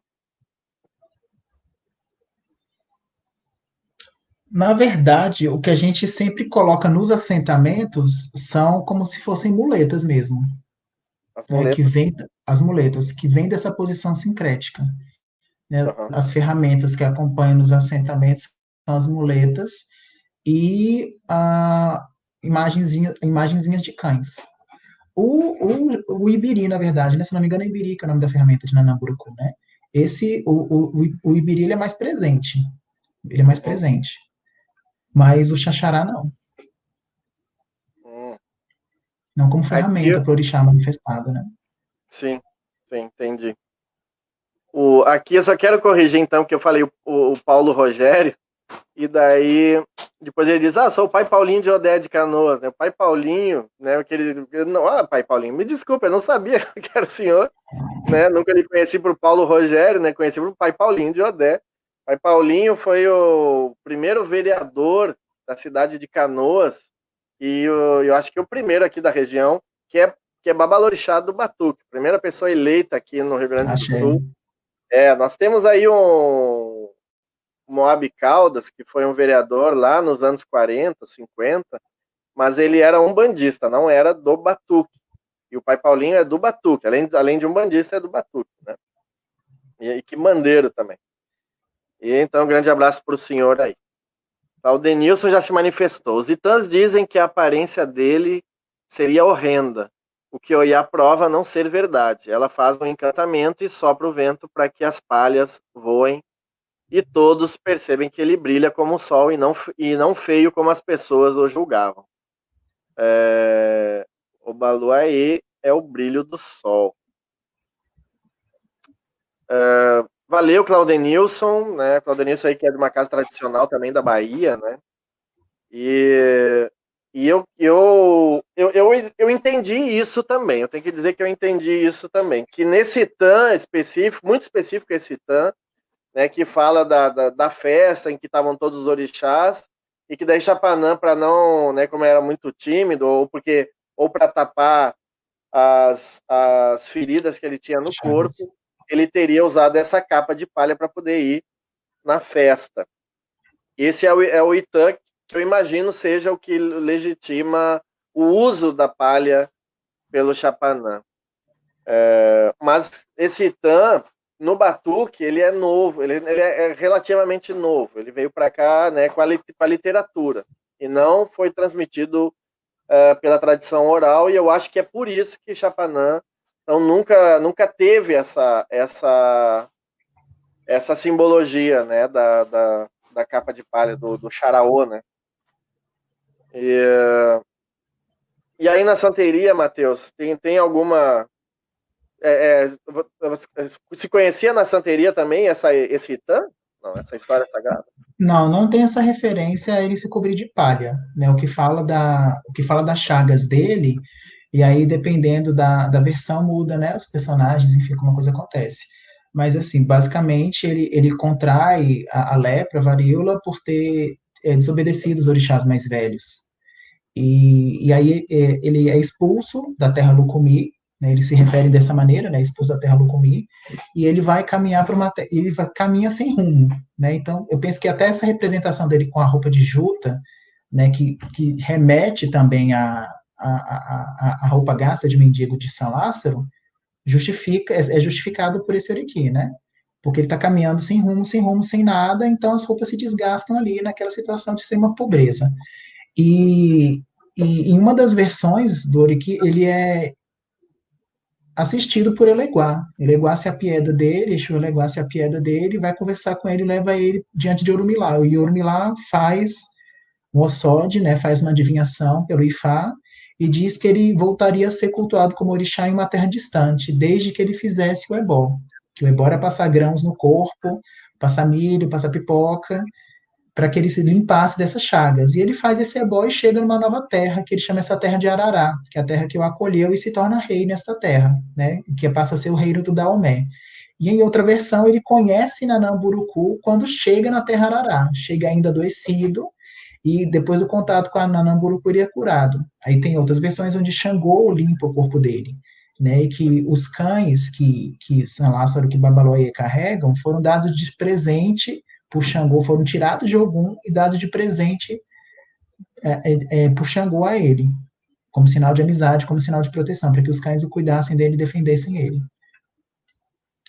Na verdade, o que a gente sempre coloca nos assentamentos são como se fossem muletas mesmo, As né, muletas. as muletas, que vêm dessa posição sincrética. Né? Uhum. As ferramentas que acompanham nos assentamentos são as muletas e imagenzinhas de cães. O ibiri, na verdade, né? Se não me engano, é ibiri que é o nome da ferramenta de Nanamburucu, né? O ibiri, ele é mais presente. Ele é mais presente. Mas o xaxará, não. Não como ferramenta para o orixá manifestado, né? Sim, entendi. Aqui eu só quero corrigir, então, que eu falei o Paulo Rogério, e daí depois ele diz, sou o pai Paulinho de Odé de Canoas, né? O pai Paulinho, né? Pai Paulinho, me desculpa, eu não sabia que era o senhor, né? Nunca lhe conheci por Paulo Rogério, né? Conheci por pai Paulinho de Odé. Pai Paulinho foi o primeiro vereador da cidade de Canoas, e eu acho que o primeiro aqui da região, que é Babalorixá do Batuque, primeira pessoa eleita aqui no Rio Grande do Achei. Sul. Nós temos aí o Moab Caldas, que foi um vereador lá nos anos 40, 50, mas ele era um bandista, não era do Batuque. E o pai Paulinho é do Batuque, além de um bandista, é do Batuque, né? E que mandeiro também. E então, um grande abraço para o senhor aí. O Denilson já se manifestou. Os Itãs dizem que a aparência dele seria horrenda, o que Oiá prova não ser verdade. Ela faz um encantamento e sopra o vento para que as palhas voem e todos percebem que ele brilha como o sol e não feio como as pessoas o julgavam. O Baluaê é o brilho do sol. Valeu, Claudenilson, né? Claudenilson aí que é de uma casa tradicional também da Bahia, né? E eu entendi isso também. Eu tenho que dizer que eu entendi isso também. Que nesse TAM específico, muito específico esse TAM, né? Que fala da festa em que estavam todos os orixás e que daí Chapanã, para não, né? Como era muito tímido ou para tapar as feridas que ele tinha no corpo, ele teria usado essa capa de palha para poder ir na festa. Esse é o Itã, que eu imagino seja o que legitima o uso da palha pelo Chapanã. Mas esse Itã, no Batuque, ele é novo, ele é relativamente novo. Ele veio para cá, né, com a literatura e não foi transmitido pela tradição oral, e eu acho que é por isso que Chapanã então, nunca teve essa simbologia, né, da capa de palha, do charaô, né? E aí na santeria, Matheus, tem alguma... se conhecia na santeria também esse Itã? Não, essa história sagrada? Não tem essa referência a ele se cobrir de palha, né? O que fala das chagas dele, e aí dependendo da versão muda, né? Os personagens, enfim, como a coisa acontece. Mas assim, basicamente ele contrai a lepra, a varíola, por ter desobedecido os orixás mais velhos. E aí ele é expulso da terra Lucumi, né, ele se refere dessa maneira, né, expulso da terra Lucumi, e ele vai caminhar para uma ele caminha sem rumo, né? Então eu penso que até essa representação dele com a roupa de juta, né, que remete também a roupa gasta de mendigo de São Lázaro, é justificado por esse oriki, né? Porque ele está caminhando sem rumo, sem rumo, sem nada, então as roupas se desgastam ali naquela situação de extrema pobreza. E, e em uma das versões do Oriki, ele é assistido por Eleguá. Eleguá se apieda dele, Exu Eleguá se apieda dele, vai conversar com ele, leva ele diante de Orumilá. E Orumilá faz um ossode, né, faz uma adivinhação pelo Ifá, e diz que ele voltaria a ser cultuado como orixá em uma terra distante, desde que ele fizesse o ebó. Que o ebó era passar grãos no corpo, passar milho, passar pipoca, para que ele se limpasse dessas chagas. E ele faz esse ebó e chega numa nova terra, que ele chama essa terra de Arará, que é a terra que o acolheu e se torna rei nesta terra, né? Que passa a ser o reino do Daomé. E em outra versão, ele conhece Nanamburucu quando chega na terra Arará, chega ainda adoecido, e depois do contato com a Nanamburucu ele é curado. Aí tem outras versões onde Xangô limpa o corpo dele, né, e que os cães que São Lázaro que Babalóia carregam foram dados de presente por Xangô, foram tirados de Ogum e dados de presente por Xangô a ele, como sinal de amizade, como sinal de proteção, para que os cães o cuidassem dele e defendessem ele.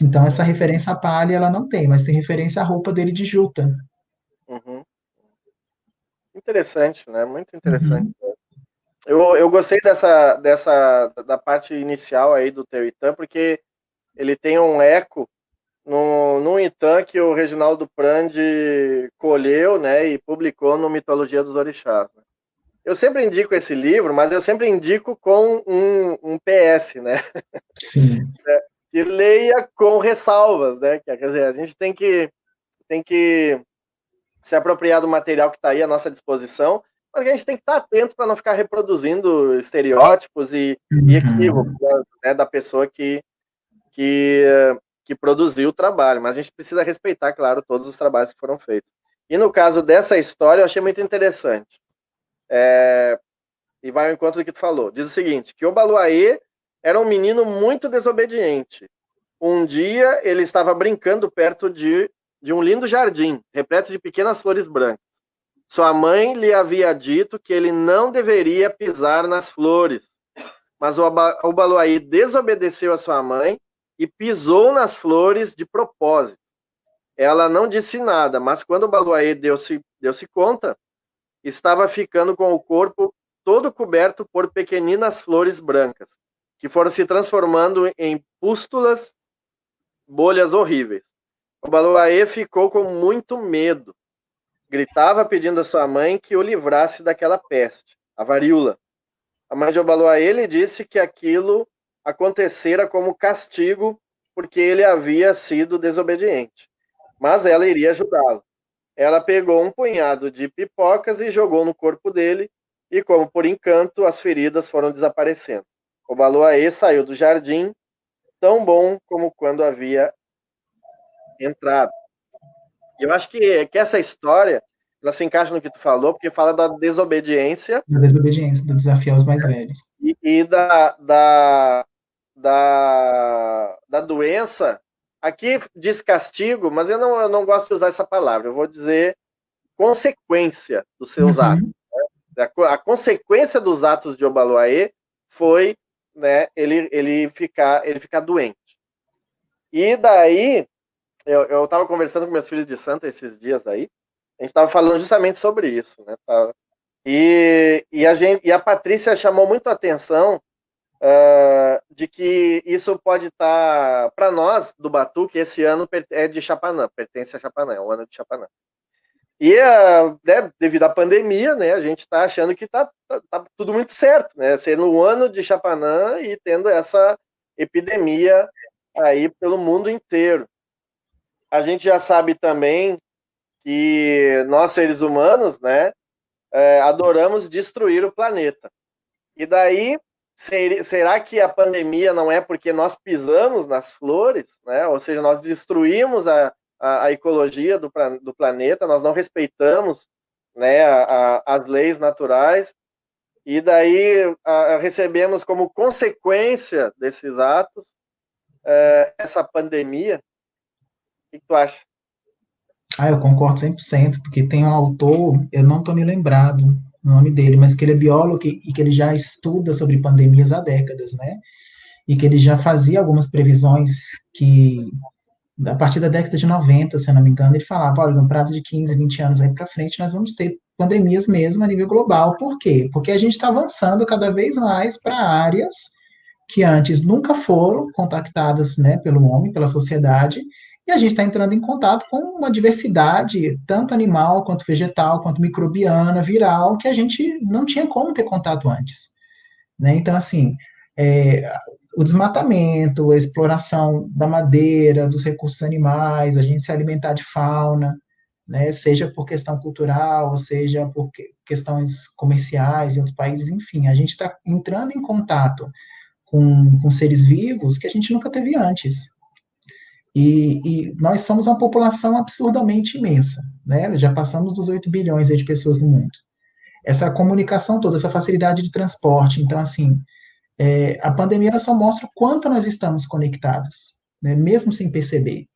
Então, essa referência à palha, ela não tem, mas tem referência à roupa dele de juta. Uhum. Interessante, né? Muito interessante. Uhum. Eu gostei da parte inicial aí do teu Itã, porque ele tem um eco num Itã que o Reginaldo Prandi colheu, né, e publicou no Mitologia dos Orixás. Eu sempre indico esse livro, mas eu sempre indico com um PS, né? Sim. Que leia com ressalvas, né? Quer dizer, a gente tem que se apropriar do material que está aí à nossa disposição, mas a gente tem que estar atento para não ficar reproduzindo estereótipos e equívocos, né, da pessoa que produziu o trabalho, mas a gente precisa respeitar, claro, todos os trabalhos que foram feitos. E no caso dessa história, eu achei muito interessante. E vai ao encontro do que tu falou. Diz o seguinte, que o Baluaê era um menino muito desobediente. Um dia, ele estava brincando perto de um lindo jardim, repleto de pequenas flores brancas. Sua mãe lhe havia dito que ele não deveria pisar nas flores, mas o Baluaí desobedeceu a sua mãe e pisou nas flores de propósito. Ela não disse nada, mas quando Obaloaiê deu-se conta, estava ficando com o corpo todo coberto por pequeninas flores brancas, que foram se transformando em pústulas, bolhas horríveis. Obaloaiê ficou com muito medo. Gritava pedindo a sua mãe que o livrasse daquela peste, a varíola. A mãe de Obaloaiê lhe disse que aquilo acontecera como castigo porque ele havia sido desobediente. Mas ela iria ajudá-lo. Ela pegou um punhado de pipocas e jogou no corpo dele, e como por encanto, as feridas foram desaparecendo. Obaloaiê saiu do jardim tão bom como quando havia entrado. E eu acho que essa história, ela se encaixa no que tu falou, porque fala da desobediência. Da desobediência, do desafio aos mais velhos. E da doença. Aqui diz castigo, mas eu não gosto de usar essa palavra. Eu vou dizer consequência dos seus atos. A consequência dos atos de Obaloaiê foi, né, ele ficar doente. E daí, eu estava conversando com meus filhos de santo esses dias aí, a gente estava falando justamente sobre isso, né? E a Patrícia chamou muito a atenção de que isso pode estar, para nós, do Batu, que esse ano é de Chapanã, pertence a Chapanã, é o ano de Chapanã. E, né, devido à pandemia, né, a gente está achando que tá tudo muito certo, né, sendo um ano de Chapanã e tendo essa epidemia aí pelo mundo inteiro. A gente já sabe também que nós, seres humanos, né, adoramos destruir o planeta. E daí, será que a pandemia não é porque nós pisamos nas flores, né, ou seja, nós destruímos a ecologia do planeta, nós não respeitamos, né, as leis naturais, e daí recebemos como consequência desses atos essa pandemia. O que tu acha? Eu concordo 100%, porque tem um autor, eu não estou me lembrado o nome dele, mas que ele é biólogo e que ele já estuda sobre pandemias há décadas, né? E que ele já fazia algumas previsões que a partir da década de 90, se eu não me engano, ele falava, olha, no prazo de 15, 20 anos aí para frente, nós vamos ter pandemias mesmo a nível global. Por quê? Porque a gente está avançando cada vez mais para áreas que antes nunca foram contactadas, né, pelo homem, pela sociedade, e a gente está entrando em contato com uma diversidade, tanto animal, quanto vegetal, quanto microbiana, viral, que a gente não tinha como ter contato antes. Né? Então, assim, o desmatamento, a exploração da madeira, dos recursos animais, a gente se alimentar de fauna, né, seja por questão cultural, seja por questões comerciais em outros países, enfim, a gente está entrando em contato com seres vivos que a gente nunca teve antes. E nós somos uma população absurdamente imensa, né? Já passamos dos 8 bilhões de pessoas no mundo. Essa comunicação toda, essa facilidade de transporte, então, assim, a pandemia só mostra o quanto nós estamos conectados, né, mesmo sem perceber,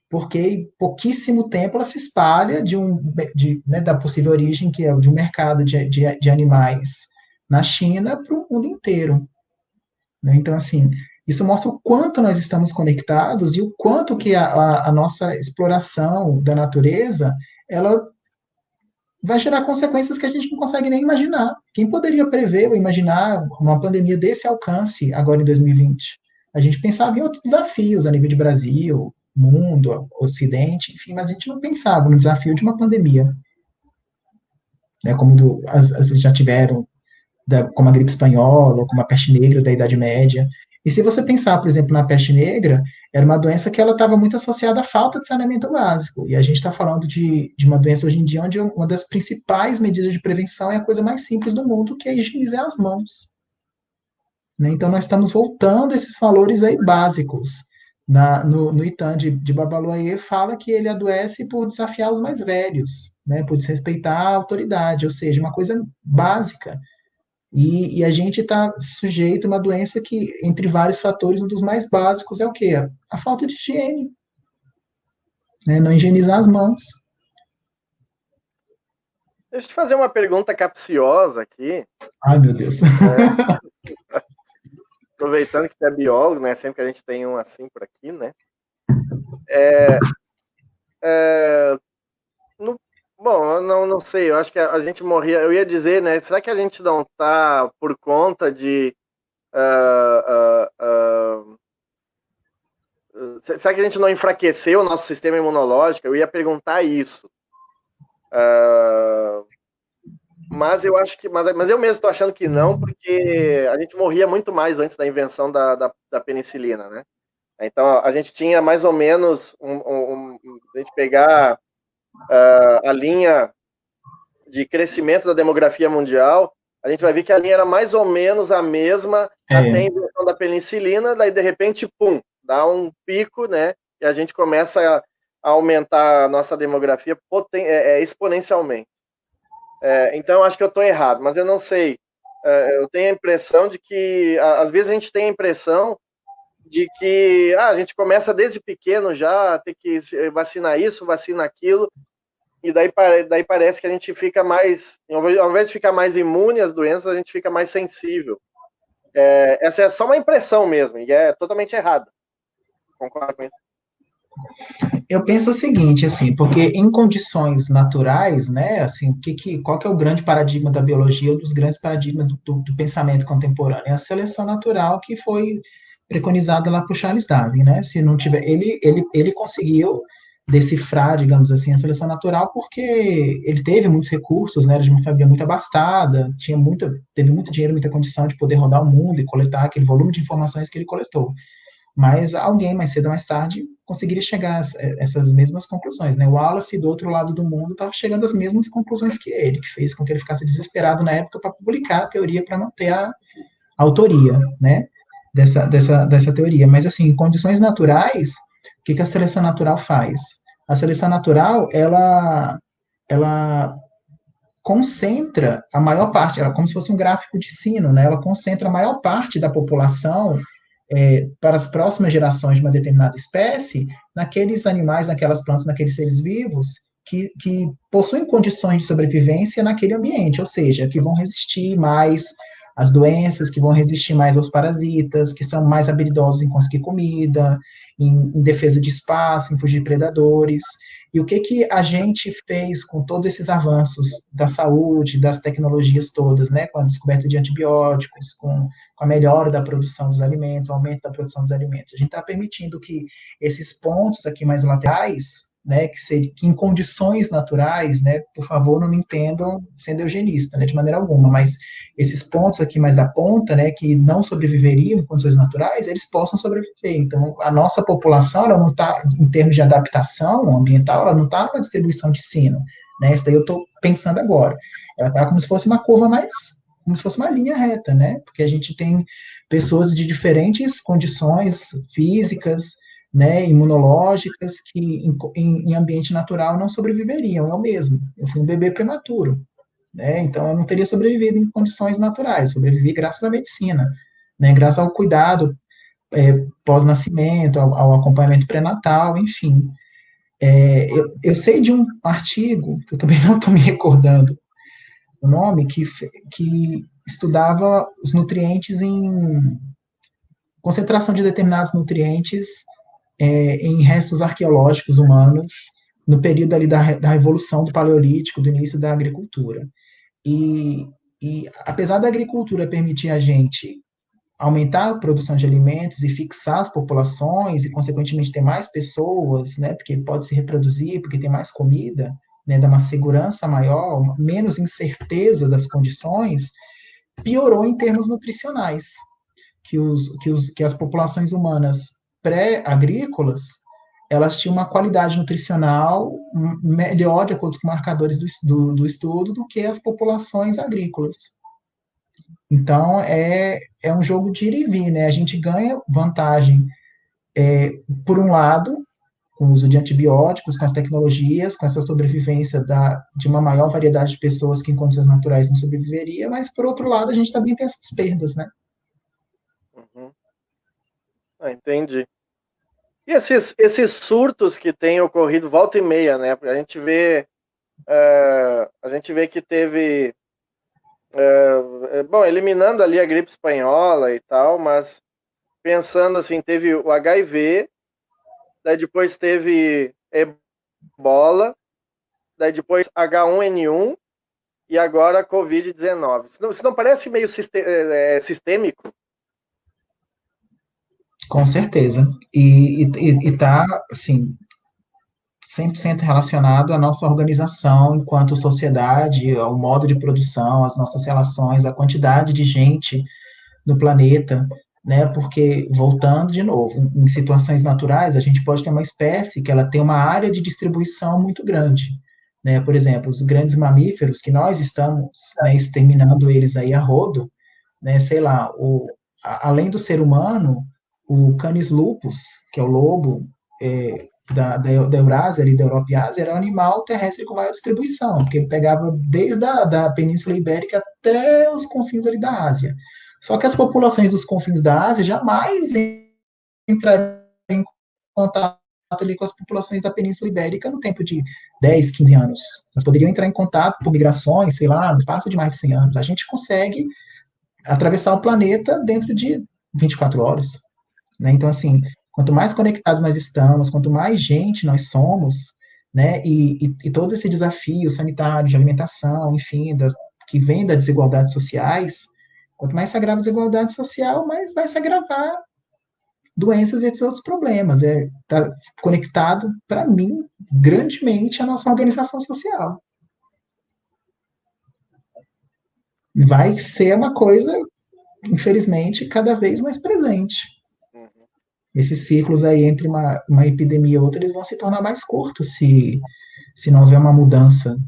porque em pouquíssimo tempo ela se espalha né, da possível origem, que é de um mercado de animais na China para o mundo inteiro. Né? Então, assim, isso mostra o quanto nós estamos conectados e o quanto que a nossa exploração da natureza, ela vai gerar consequências que a gente não consegue nem imaginar. Quem poderia prever ou imaginar uma pandemia desse alcance agora em 2020? A gente pensava em outros desafios a nível de Brasil, mundo, Ocidente, enfim, mas a gente não pensava no desafio de uma pandemia, né, como as já tiveram, como a gripe espanhola, ou como a peste negra da Idade Média. E se você pensar, por exemplo, na peste negra, era uma doença que ela estava muito associada à falta de saneamento básico. E a gente está falando de uma doença hoje em dia onde uma das principais medidas de prevenção é a coisa mais simples do mundo, que é higienizar as mãos. Né? Então, nós estamos voltando a esses valores aí básicos. No Itan de Babaloaiê fala que ele adoece por desafiar os mais velhos, né? Por desrespeitar a autoridade, ou seja, uma coisa básica. E a gente está sujeito a uma doença que, entre vários fatores, um dos mais básicos é o quê? A falta de higiene. Né? Não higienizar as mãos. Deixa eu te fazer uma pergunta capciosa aqui. Ai, meu Deus. aproveitando que você é biólogo, né? Sempre que a gente tem um assim por aqui, né? No, bom, eu não sei, eu acho que a gente morria. Eu ia dizer, né? Será que a gente não tá por conta de. Será que a gente não enfraqueceu o nosso sistema imunológico? Eu ia perguntar isso. Mas eu acho que. Mas eu mesmo estou achando que não, porque a gente morria muito mais antes da invenção da penicilina, né? Então a gente tinha mais ou menos a gente pegar a linha de crescimento da demografia mundial, a gente vai ver que a linha era mais ou menos a mesma até a invenção da penicilina, daí de repente, pum, dá um pico, né? E a gente começa a aumentar a nossa demografia exponencialmente. Então, acho que eu estou errado, mas eu não sei. Eu tenho a impressão de que, às vezes, a gente tem a impressão de que a gente começa desde pequeno já a ter que vacinar isso, vacinar aquilo, e daí parece que a gente fica mais, ao invés de ficar mais imune às doenças, a gente fica mais sensível. Essa é só uma impressão mesmo, e é totalmente errada. Concordo com isso? Eu penso o seguinte, assim, porque em condições naturais, né, assim, qual que é o grande paradigma da biologia, um dos grandes paradigmas do pensamento contemporâneo? É a seleção natural que foi preconizada lá por Charles Darwin, né? Se não tiver, ele conseguiu decifrar, digamos assim, a seleção natural porque ele teve muitos recursos, né? Era de uma família muito abastada, teve muito dinheiro, muita condição de poder rodar o mundo e coletar aquele volume de informações que ele coletou. Mas alguém, mais cedo ou mais tarde, conseguiria chegar a essas mesmas conclusões. Né? O Wallace, do outro lado do mundo, estava chegando às mesmas conclusões que ele, que fez com que ele ficasse desesperado na época para publicar a teoria, para manter a autoria, né, dessa teoria. Mas, assim, em condições naturais, o que a seleção natural faz? A seleção natural, ela concentra a maior parte, ela como se fosse um gráfico de sino, né? Ela concentra a maior parte da população para as próximas gerações de uma determinada espécie, naqueles animais, naquelas plantas, naqueles seres vivos que possuem condições de sobrevivência naquele ambiente, ou seja, que vão resistir mais às doenças, que vão resistir mais aos parasitas, que são mais habilidosos em conseguir comida, em defesa de espaço, em fugir de predadores. E o que a gente fez com todos esses avanços da saúde, das tecnologias todas, né, com a descoberta de antibióticos, com a melhora da produção dos alimentos, o aumento da produção dos alimentos. A gente está permitindo que esses pontos aqui mais laterais, né, que em condições naturais, né, por favor, não me entendam sendo eugenista, né, de maneira alguma, mas esses pontos aqui mais da ponta, né, que não sobreviveriam em condições naturais, eles possam sobreviver. Então, a nossa população, ela não está, em termos de adaptação ambiental, ela não está numa distribuição de sino, né, isso daí eu estou pensando agora. Ela está como se fosse uma curva mais, como se fosse uma linha reta, né, porque a gente tem pessoas de diferentes condições físicas, né, imunológicas, que em ambiente natural não sobreviveriam. Eu mesmo, eu fui um bebê prematuro, né, então eu não teria sobrevivido em condições naturais, sobrevivi graças à medicina, né, graças ao cuidado pós-nascimento, ao acompanhamento pré-natal, enfim. Eu sei de um artigo, que eu também não estou me recordando o nome, que estudava os nutrientes em concentração de determinados nutrientes em restos arqueológicos humanos no período ali da Revolução do Paleolítico, do início da agricultura. E apesar da agricultura permitir a gente aumentar a produção de alimentos e fixar as populações e, consequentemente, ter mais pessoas, né, porque pode se reproduzir, porque tem mais comida, né, dá uma segurança maior, menos incerteza das condições, piorou em termos nutricionais, que as populações humanas pré-agrícolas, elas tinham uma qualidade nutricional melhor, de acordo com marcadores do estudo, do que as populações agrícolas. Então, é um jogo de ir e vir, né? A gente ganha vantagem, por um lado, com o uso de antibióticos, com as tecnologias, com essa sobrevivência de uma maior variedade de pessoas que em condições naturais não sobreviveria, mas, por outro lado, a gente também tem essas perdas, né? Uhum. Entendi. E esses surtos que têm ocorrido volta e meia, né? A gente vê que teve, bom, eliminando ali a gripe espanhola e tal, mas pensando assim, teve o HIV, daí depois teve Ebola, daí depois H1N1 e agora Covid-19. Isso não parece meio sistêmico? Com certeza. E está, assim, 100% relacionado à nossa organização enquanto sociedade, ao modo de produção, às nossas relações, à quantidade de gente no planeta, né? Porque, voltando de novo, em situações naturais, a gente pode ter uma espécie que ela tem uma área de distribuição muito grande, né? Por exemplo, os grandes mamíferos que nós estamos, né, exterminando eles aí a rodo, né? Sei lá, além do ser humano, o Canis lupus, que é o lobo da Eurásia e da Europa e Ásia, era o animal terrestre com maior distribuição, porque ele pegava desde a Península Ibérica até os confins ali da Ásia. Só que as populações dos confins da Ásia jamais entrariam em contato ali com as populações da Península Ibérica no tempo de 10, 15 anos. Elas poderiam entrar em contato por migrações, sei lá, no espaço de mais de 100 anos. A gente consegue atravessar o planeta dentro de 24 horas. Né? Então, assim, quanto mais conectados nós estamos, quanto mais gente nós somos, né, e todo esse desafio sanitário, de alimentação, enfim, que vem das desigualdades sociais, quanto mais se agrava a desigualdade social, mais vai se agravar doenças e esses outros problemas. Tá conectado, para mim, grandemente à nossa organização social. Vai ser uma coisa, infelizmente, cada vez mais presente. Esses ciclos aí entre uma epidemia e outra, eles vão se tornar mais curtos se não houver uma mudança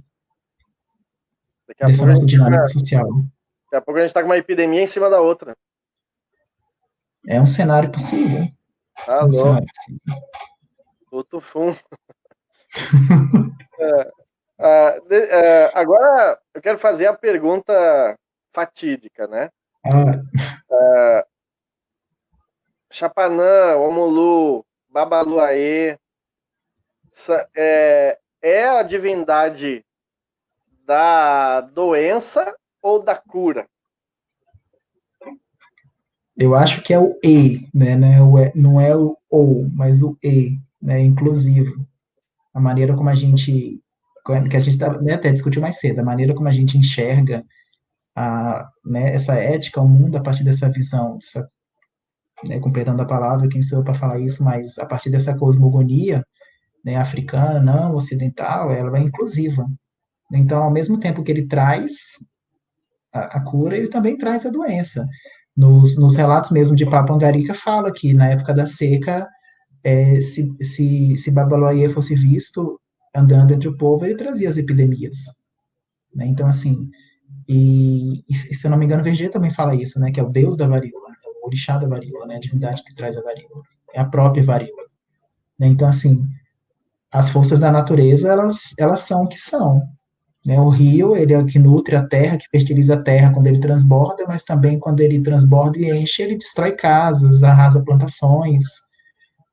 dessa nossa dinâmica social. Daqui a pouco a gente está com uma epidemia em cima da outra. É um cenário possível. Tá louco. O tufum. Agora eu quero fazer a pergunta fatídica, né? Chapanã, Omulu, Babaluaê, é a divindade da doença ou da cura? Eu acho que é o E, né? Não é o ou, mas o E, né? Inclusivo. A maneira como a gente né, até discutiu mais cedo, a maneira como a gente enxerga né, essa ética, o mundo a partir dessa visão, né, com perdão da palavra, quem sou eu para falar isso, mas a partir dessa cosmogonia, né, africana, não ocidental, ela é inclusiva. Então, ao mesmo tempo que ele traz a cura, ele também traz a doença. Nos relatos mesmo de Papa Angarica fala que na época da seca, se Babaloaê fosse visto andando entre o povo, ele trazia as epidemias. Né? Então, assim, e se eu não me engano, Vergê também fala isso, né? Que é o deus da varíola, o orixá da varíola, né? A divindade que traz a varíola, é a própria varíola. Né? Então, assim, as forças da natureza, elas são o que são. Né? O rio, ele é o que nutre a terra, que fertiliza a terra quando ele transborda, mas também quando ele transborda e enche, ele destrói casas, arrasa plantações,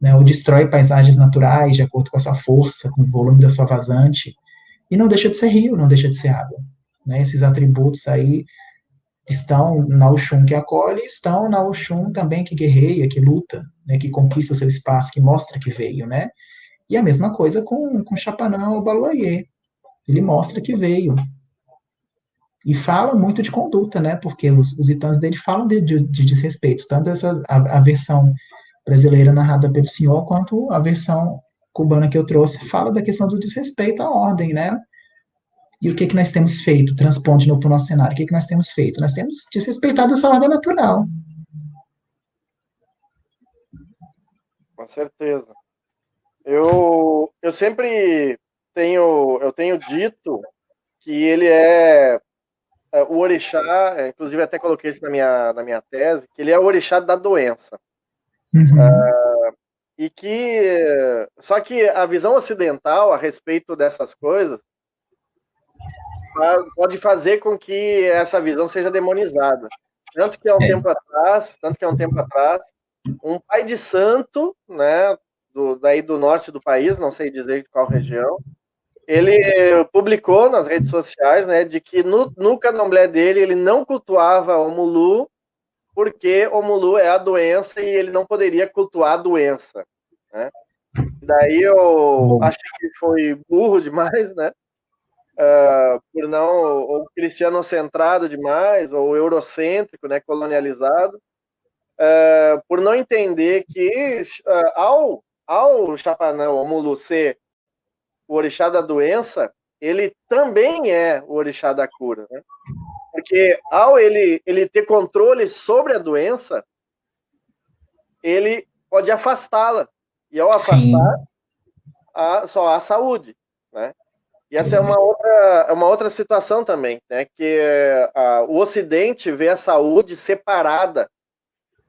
né? Ou destrói paisagens naturais de acordo com a sua força, com o volume da sua vazante. E não deixa de ser rio, não deixa de ser água. Né? Esses atributos aí estão na Oxum que acolhe, estão na Oxum também que guerreia, que luta, né? Que conquista o seu espaço, que mostra que veio, né? E a mesma coisa com Chapanã ou Baluayê. Ele mostra que veio. E fala muito de conduta, né? Porque os itãs dele falam de desrespeito. Tanto a versão brasileira narrada pelo senhor, quanto a versão cubana que eu trouxe, fala da questão do desrespeito à ordem, né? E o que nós temos feito? Transponde para o nosso cenário. O que nós temos feito? Nós temos desrespeitado essa ordem natural. Com certeza. Eu sempre tenho dito que ele é o orixá, inclusive até coloquei isso na minha tese, que ele é o orixá da doença. Uhum. E que só que a visão ocidental a respeito dessas coisas pode fazer com que essa visão seja demonizada. Tanto que há um tempo atrás, um pai de santo, né, daí do norte do país, não sei dizer de qual região, ele publicou nas redes sociais, né, de que no candomblé dele ele não cultuava o Mulu porque Omulu é a doença e ele não poderia cultuar a doença, né? Daí eu achei que foi burro demais, né? Por não, ou cristianocentrado demais, ou eurocêntrico, né? Colonializado, por não entender que ao Chapanã, o Omulu ser o orixá da doença, ele também é o orixá da cura, né? Porque ao ele ter controle sobre a doença, ele pode afastá-la. E ao afastar, só há saúde, né? E essa é uma outra situação também, né? Que o Ocidente vê a saúde separada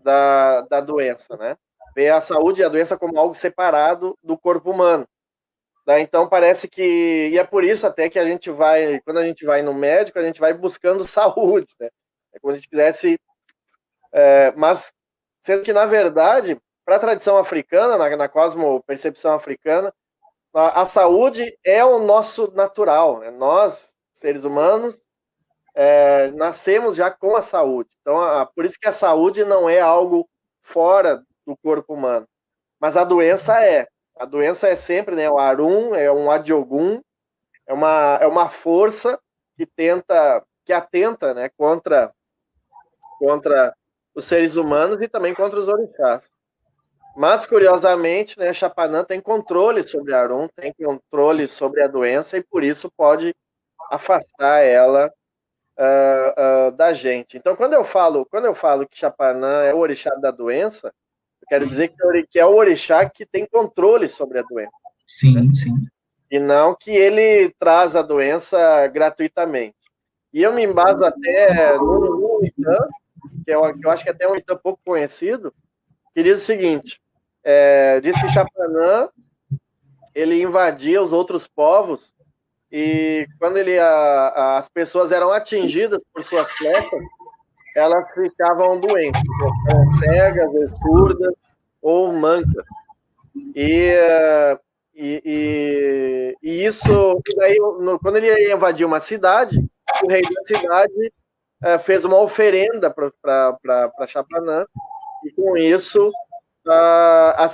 da doença, né? Vê a saúde e a doença como algo separado do corpo humano. Então parece que, e é por isso até que quando a gente vai no médico, a gente vai buscando saúde, né? É como se a gente quisesse, mas sendo que na verdade, para a tradição africana, na cosmopercepção africana, a saúde é o nosso natural, né? Nós, seres humanos, nascemos já com a saúde. Então, por isso que a saúde não é algo fora do corpo humano, mas a doença é. A doença é sempre, né? O Arum é um Adiogun, é uma força que atenta, né? Contra os seres humanos e também contra os orixás. Mas, curiosamente, né, Chapanã tem controle sobre Arum, tem controle sobre a doença e por isso pode afastar ela da gente. Então, quando eu falo que Chapanã é o orixá da doença, eu quero dizer que é o orixá que tem controle sobre a doença. Sim, né? sim. E não que ele traz a doença gratuitamente. E eu me embaso até no Itã, que eu acho que até é um Itã pouco conhecido, que diz o seguinte, diz que Chapanã, ele invadia os outros povos e quando as pessoas eram atingidas por suas flechas, elas ficavam doentes, eram cegas, ou surdas, ou mancas. E isso, daí, quando ele ia invadir uma cidade, o rei da cidade fez uma oferenda para Chapanã, e com isso a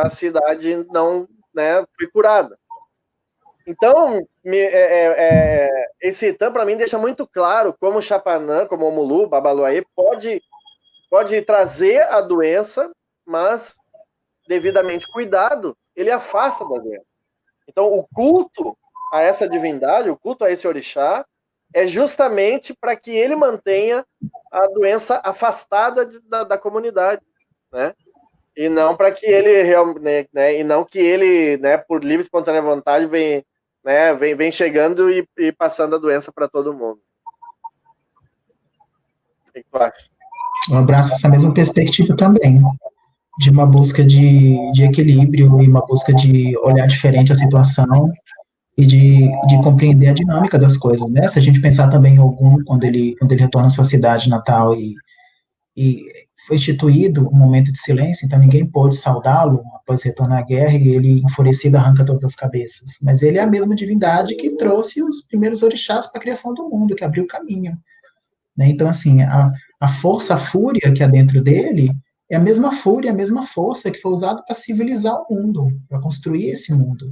cidade não, né, foi curada. Então, esse Itã, para mim, deixa muito claro como Chapanã, como Omulu, Babaluaê, pode trazer a doença, mas, devidamente cuidado, ele afasta da doença. Então, o culto a essa divindade, o culto a esse orixá, é justamente para que ele mantenha a doença afastada da comunidade, né? E não para que ele realmente, né, e não que ele, né, por livre e espontânea vontade vem chegando e passando a doença para todo mundo. O que tu acha? Eu abraço essa mesma perspectiva também, de uma busca de equilíbrio e uma busca de olhar diferente a situação e de compreender a dinâmica das coisas, né? Se a gente pensar também em Ogum, quando ele retorna à sua cidade natal e foi instituído um momento de silêncio, então ninguém pôde saudá-lo após retornar à guerra, e ele, enfurecido, arranca todas as cabeças. Mas ele é a mesma divindade que trouxe os primeiros orixás para a criação do mundo, que abriu o caminho. Né? Então, assim, a força, a fúria que há dentro dele é a mesma fúria, a mesma força que foi usada para civilizar o mundo, para construir esse mundo.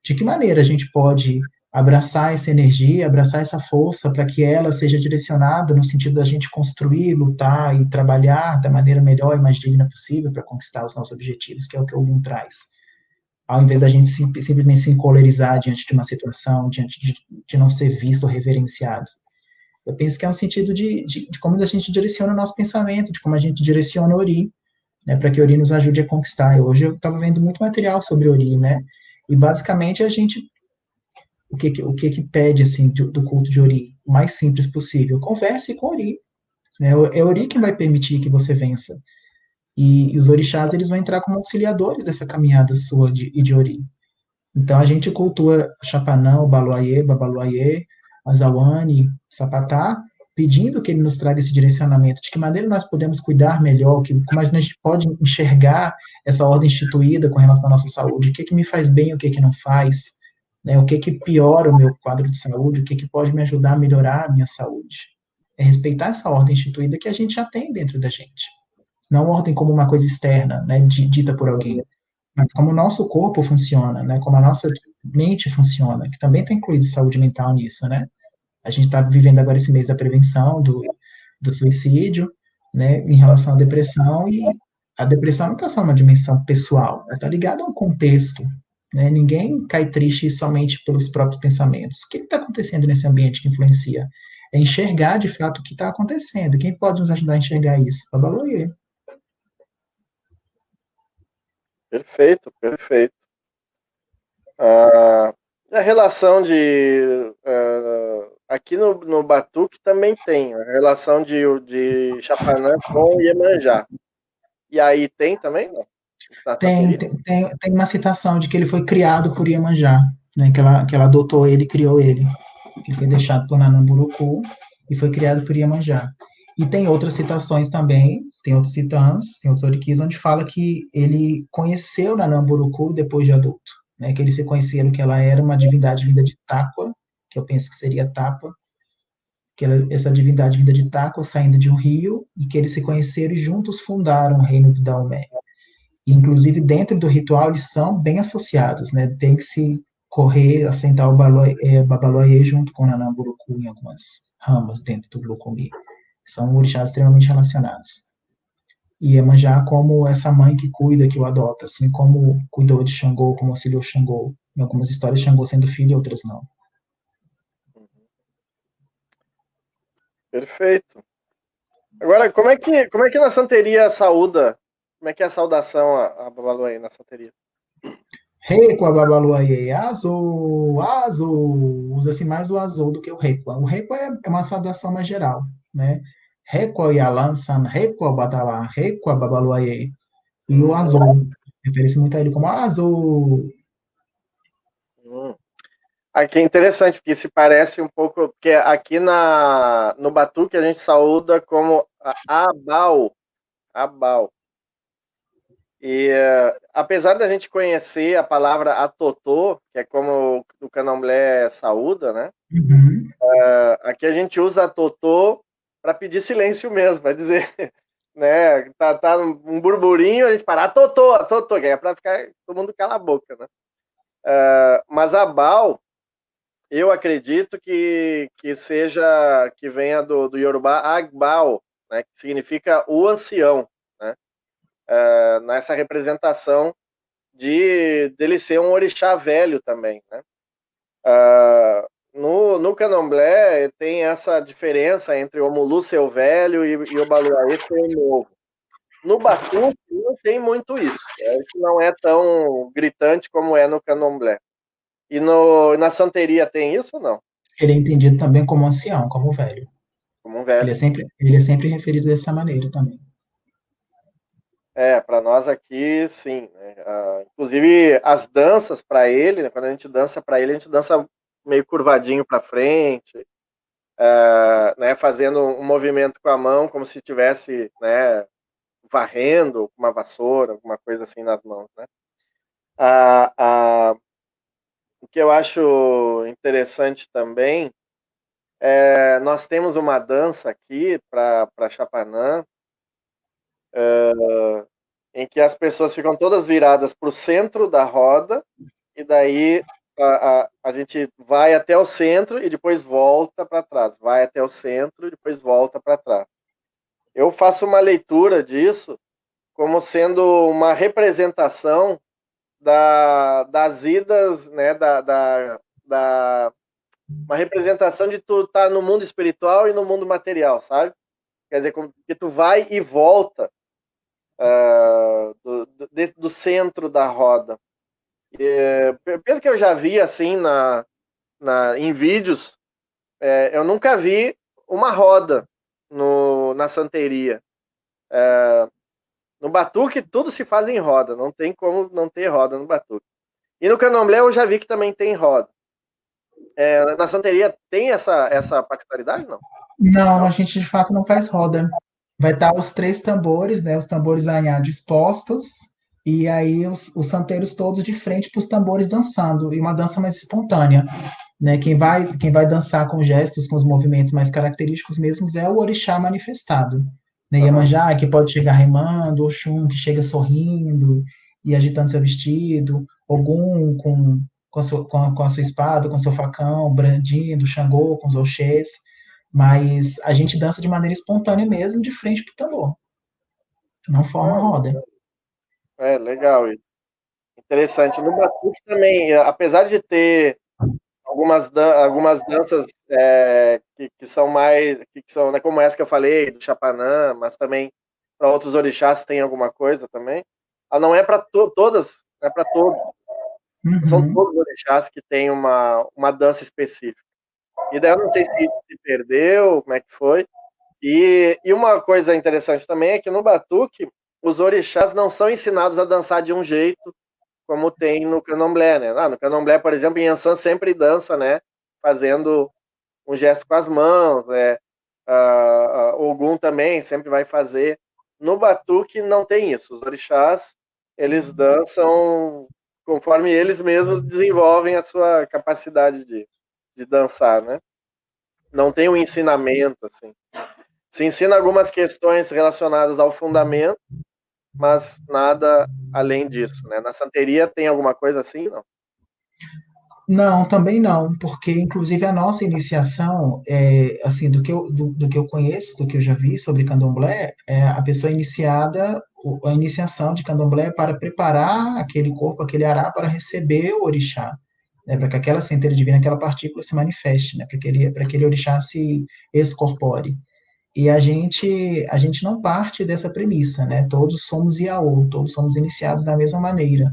De que maneira a gente pode abraçar essa energia, abraçar essa força para que ela seja direcionada no sentido da gente construir, lutar e trabalhar da maneira melhor e mais digna possível para conquistar os nossos objetivos, que é o que o Ogum traz. Ao invés da gente simplesmente se encolerizar diante de uma situação, diante de não ser visto ou reverenciado. Eu penso que é um sentido de como a gente direciona o nosso pensamento, de como a gente direciona o Ori, né, para que o Ori nos ajude a conquistar. Hoje eu estava vendo muito material sobre o Ori, né, e basicamente a gente, o que pede, assim, do culto de Ori? O mais simples possível. Converse com Ori. Né? É Ori quem vai permitir que você vença. E os orixás, eles vão entrar como auxiliadores dessa caminhada sua de Ori. Então a gente cultua Chapanã, o Baluayê, Babaluayê, Azawane, Sapatá, pedindo que ele nos traga esse direcionamento, de que maneira nós podemos cuidar melhor, como a gente pode enxergar essa ordem instituída com relação à nossa saúde, o que me faz bem, o que não faz, né, o que piora o meu quadro de saúde, o que pode me ajudar a melhorar a minha saúde. é respeitar essa ordem instituída que a gente já tem dentro da gente. Não ordem como uma coisa externa, né, dita por alguém, mas como o nosso corpo funciona, né, como a nossa mente funciona, que também está incluído saúde mental nisso, né? A gente está vivendo agora esse mês da prevenção do suicídio, né, em relação à depressão, e a depressão não está só uma dimensão pessoal, ela está ligada a um contexto, né? Ninguém cai triste somente pelos próprios pensamentos. O que está acontecendo nesse ambiente que influencia? É enxergar de fato o que está acontecendo. Quem pode nos ajudar a enxergar isso? Babaloê. Perfeito, perfeito. A relação de. Aqui no Batuque também tem a relação de Chapanã com Iemanjá. E aí tem também, não? Na Tem, santeria? tem, tem, tem uma citação de que ele foi criado por Iemanjá, né? Que ela adotou ele e criou ele. Ele foi deixado por Nanamburucu e foi criado por Iemanjá. E tem outras citações também, tem outros titãs, tem outros orikis, onde fala que ele conheceu Nanamburucu depois de adulto, né? Que eles se conheceram, que ela era uma divindade vinda de Taqua, que eu penso que seria Tapa, que essa divindade vinda de Taqua saindo de um rio, e que eles se conheceram e juntos fundaram o reino de Daomé. Inclusive, dentro do ritual, eles são bem associados, né? Tem que se correr, assentar o Babaloye junto com o Nanamburucu em algumas ramas dentro do Lukumi. São orixás extremamente relacionados. E Iemanjá como essa mãe que cuida, que o adota, assim como cuidou de Xangô, como auxiliou Xangô. Em algumas histórias, Xangô sendo filho, outras não. Perfeito. Agora, como é que na santeria saúda? Como é que é a saudação a Babalu na santeria? Reikwa Babaluaye, azul, azul. Usa-se mais o azul do que o Reikwa. O Reikwa é uma saudação mais geral, né? Reikwa Yalansan, Reikwa Badala, Reikwa Babaluaye. E o azul, refere-se muito a ele como azul. Aqui é interessante, porque se parece um pouco, porque aqui no Batuque a gente saúda como Abal, Abal. E apesar da gente conhecer a palavra atotô, que é como o candomblé saúda, né? Uhum. Aqui a gente usa atotô para pedir silêncio mesmo, para dizer, né? Tá um burburinho, a gente para atotô, que é para ficar todo mundo cala a boca, né? Mas Abal, eu acredito que venha do Yorubá Agbal, né, que significa o ancião, né, nessa representação dele ser um orixá velho também, né. No candomblé tem essa diferença entre o Omulu ser o velho e o Baluaê ser o novo. No Batuque não tem muito isso, isso não é tão gritante como é no candomblé. E na santeria tem isso ou não? Ele é entendido também como ancião, como velho. Como um velho. Ele é sempre referido dessa maneira também. Para nós aqui, sim. Né? Inclusive, as danças para ele, né? Quando a gente dança para ele, a gente dança meio curvadinho para frente, né? Fazendo um movimento com a mão, como se estivesse, né? Varrendo com uma vassoura, alguma coisa assim nas mãos. Né? O que eu acho interessante também nós temos uma dança aqui para Chapanã, em que as pessoas ficam todas viradas para o centro da roda, e daí a gente vai até o centro e depois volta para trás, vai até o centro e depois volta para trás. Eu faço uma leitura disso como sendo uma representação das idas, né, uma representação de tu estar no mundo espiritual e no mundo material, sabe? Quer dizer, que tu vai e volta do centro da roda. Pelo que eu já vi assim em vídeos, eu nunca vi uma roda na santeria. No batuque tudo se faz em roda, não tem como não ter roda no batuque. E no candomblé eu já vi que também tem roda. Na santeria tem essa particularidade, não? Não, a gente de fato não faz roda. Vai estar os 3 tambores, né? Os tambores Anhá dispostos, e aí os santeiros todos de frente para os tambores dançando, e uma dança mais espontânea. né? Quem vai dançar com gestos, com os movimentos mais característicos mesmos é o orixá manifestado, né? Aham. Iemanjá, que pode chegar remando, Oxum, que chega sorrindo e agitando seu vestido, Ogum com a sua espada, com seu facão, brandindo, Xangô com os oxês, mas a gente dança de maneira espontânea mesmo, de frente pro tambor, não forma Ah, roda. legal isso. Interessante. No batuque também, apesar de ter algumas danças que são mais, que são, né, como essa que eu falei, do Chapanã, mas também para outros orixás tem alguma coisa também. Ela não é para todas, não é para todos. Não são Uhum. todos os orixás que têm uma dança específica. E daí eu não sei se perdeu, como é que foi. E uma coisa interessante também é que no batuque, os orixás não são ensinados a dançar de um jeito como tem no candomblé, né? No candomblé, por exemplo, Yansan sempre dança, né? Fazendo um gesto com as mãos, né? Ogum também sempre vai fazer. No batuque não tem isso. Os orixás, eles dançam conforme eles mesmos desenvolvem a sua capacidade de dançar, né? Não tem um ensinamento, assim. Se ensina algumas questões relacionadas ao fundamento, mas nada além disso, né? Na santeria tem alguma coisa assim, não? Não, também não, porque inclusive a nossa iniciação, assim, do que eu conheço, do que eu já vi sobre candomblé, a pessoa iniciada, a iniciação de candomblé é para preparar aquele corpo, aquele ará para receber o orixá, né, para que aquela centelha divina, aquela partícula se manifeste, né, para aquele orixá se excorpore. E a gente não parte dessa premissa, né? Todos somos Iaô, todos somos iniciados da mesma maneira.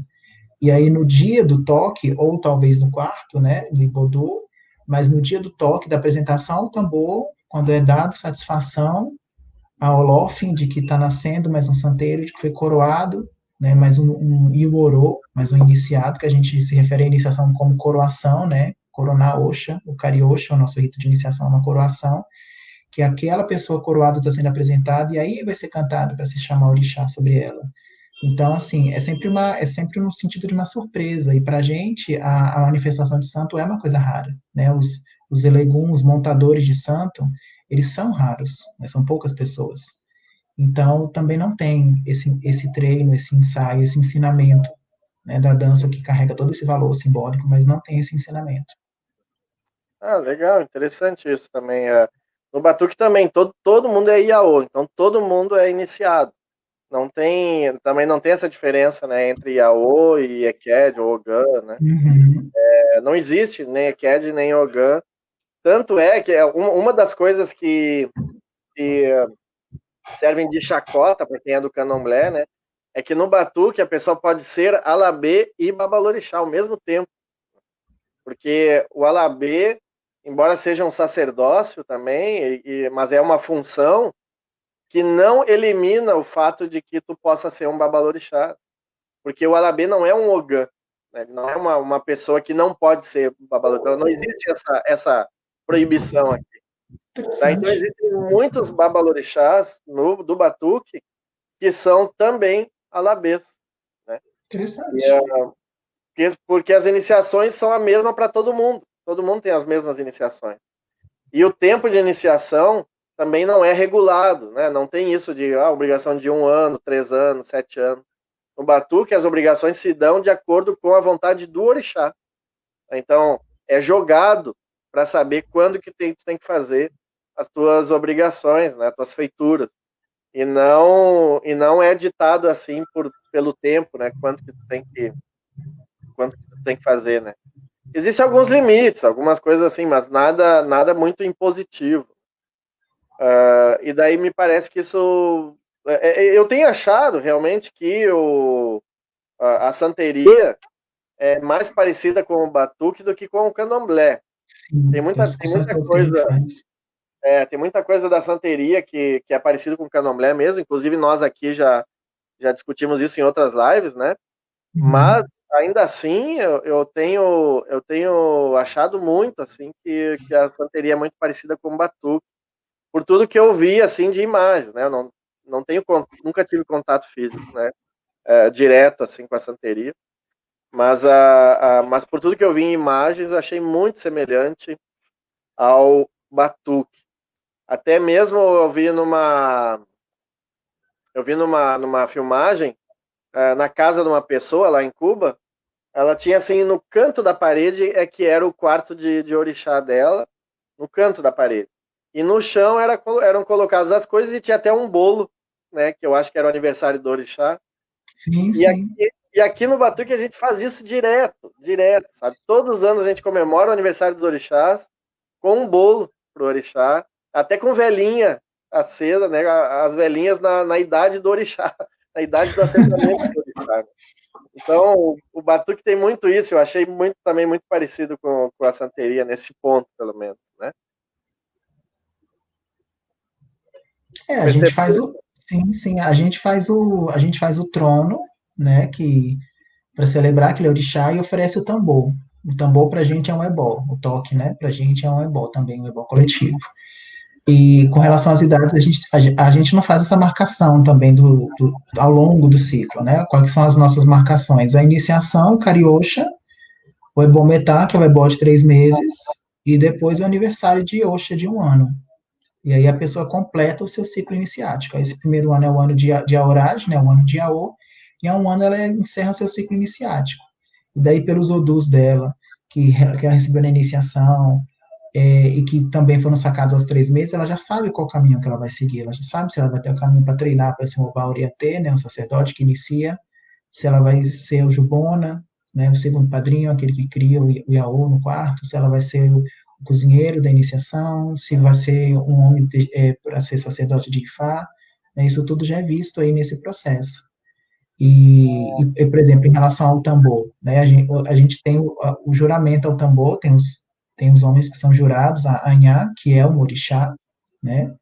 E aí, no dia do toque, ou talvez no quarto, né, do Ibodô, mas no dia do toque, da apresentação ao tambor, quando é dado satisfação a Olofim de que está nascendo mais um santeiro, de que foi coroado, né, mais um Iorô, mais um iniciado, que a gente se refere à iniciação como coroação, né, coronar Oxa, o Cariosha, o nosso rito de iniciação é uma coroação, que aquela pessoa coroada está sendo apresentada, e aí vai ser cantado para se chamar orixá sobre ela. Então, assim, é sempre no sentido de uma surpresa. E para a gente, a manifestação de santo é uma coisa rara, né? Os eleguns, os montadores de santo, eles são raros, né? São poucas pessoas. Então, também não tem esse treino, esse ensaio, esse ensinamento, né, da dança que carrega todo esse valor simbólico, mas não tem esse ensinamento. Ah, legal, interessante isso também. No batuque também, todo mundo é Iaô, então todo mundo é iniciado. Também não tem essa diferença, né, entre Iaô e Eked ou Ogã, né? Uhum. Não existe nem Eked nem Ogã. Tanto é que uma das coisas que servem de chacota para quem é do candomblé, né, é que no batuque a pessoa pode ser Alabê e Babalorixá ao mesmo tempo. Porque o Alabê, embora seja um sacerdócio também, mas é uma função que não elimina o fato de que tu possa ser um babalorixá. Porque o Alabê não é um Ogã, né? Não é uma pessoa que não pode ser babalorixá. Não existe essa proibição aqui. Tá? Então Interessante. existem muitos babalorixás do Batuque que são também Alabês. Né? E, Interessante. porque as iniciações são a mesma para todo mundo. Todo mundo tem as mesmas iniciações. E o tempo de iniciação também não é regulado, né? Não tem isso de obrigação de 1 ano, 3 anos, 7 anos. No Batuque, as obrigações se dão de acordo com a vontade do orixá. Então, é jogado para saber quando que tu tem que fazer as tuas obrigações, né? As tuas feituras. E não é ditado assim pelo tempo, né? Quanto que tu tem que fazer, né? Existem alguns limites, algumas coisas assim, mas nada muito impositivo. E daí me parece que isso. Eu tenho achado realmente que a santeria é mais parecida com o batuque do que com o candomblé. Tem Sim, das muita, tem discussões muita todas que a gente coisa, faz. tem muita coisa da santeria que é parecido com o candomblé mesmo. Inclusive, nós aqui já discutimos isso em outras lives, né? Mas Uhum. ainda assim, eu tenho achado muito assim que a santeria é muito parecida com o batuque, por tudo que eu vi assim de imagens, né? Eu não tenho nunca tive contato físico, né? Direto assim com a santeria, Mas por tudo que eu vi em imagens, eu achei muito semelhante ao batuque. Até mesmo numa filmagem, na casa de uma pessoa lá em Cuba, ela tinha assim, no canto da parede que era o quarto de orixá dela, no canto da parede. E no chão eram colocadas as coisas e tinha até um bolo, né, que eu acho que era o aniversário do orixá. Sim, E sim. aqui no Batuque a gente faz isso direto, sabe? Todos os anos a gente comemora o aniversário dos orixás com um bolo pro orixá, até com velhinha acesa, né? As velhinhas na idade do orixá, na idade do assentamento do orixá. Então, o Batuque tem muito isso, eu achei também muito parecido com a santeria, nesse ponto, pelo menos, né? A gente faz Percebeu? o. Sim, sim, a gente faz o trono, né? Que para celebrar aquele orixá e oferece o tambor. O tambor para a gente é um ebó, o toque, né? Para a gente é um ebó também, um ebó coletivo. E com relação às idades, a gente não faz essa marcação também ao longo do ciclo, né? Quais são as nossas marcações? A iniciação, Cariosha, o Ebometá, que é o ebó de 3 meses, e depois o aniversário de Osha de 1 ano. E aí a pessoa completa o seu ciclo iniciático. Esse primeiro ano é o ano de Aorage, né? O ano de Aô, e há 1 ano ela encerra seu ciclo iniciático. E daí pelos odus dela, que ela recebeu na iniciação, e que também foram sacados aos 3 meses, ela já sabe qual caminho que ela vai seguir, ela já sabe se ela vai ter o caminho para treinar para ser um Bauriatê, né, um sacerdote que inicia, se ela vai ser o Jubona, né, o segundo padrinho, aquele que cria o Iaô no quarto, se ela vai ser o cozinheiro da iniciação, se vai ser um homem para ser sacerdote de Ifá, né, isso tudo já é visto aí nesse processo. Por exemplo, em relação ao tambor, né, a gente tem o juramento ao tambor, tem os homens que são jurados, a Anhá, que é o Morixá, né,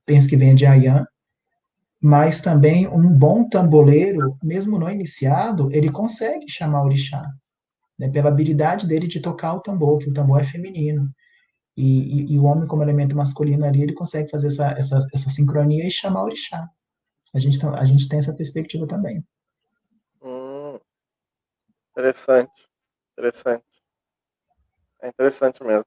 penso que vem de Ayan, mas também um bom tamboleiro, mesmo não iniciado, ele consegue chamar o orixá, né, pela habilidade dele de tocar o tambor, que o tambor é feminino. E o homem, como elemento masculino ali, ele consegue fazer essa sincronia e chamar o orixá. A gente tem essa perspectiva também. Interessante, interessante. É interessante mesmo.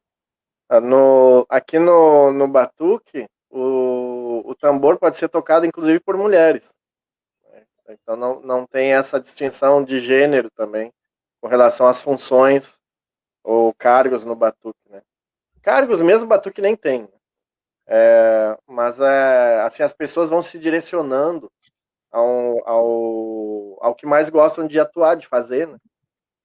Aqui no Batuque, o tambor pode ser tocado, inclusive, por mulheres. Né? Então, não tem essa distinção de gênero também, com relação às funções ou cargos no Batuque. Né? Cargos mesmo, o Batuque nem tem. Né? Mas, assim, as pessoas vão se direcionando ao que mais gostam de atuar, de fazer, né? Tá?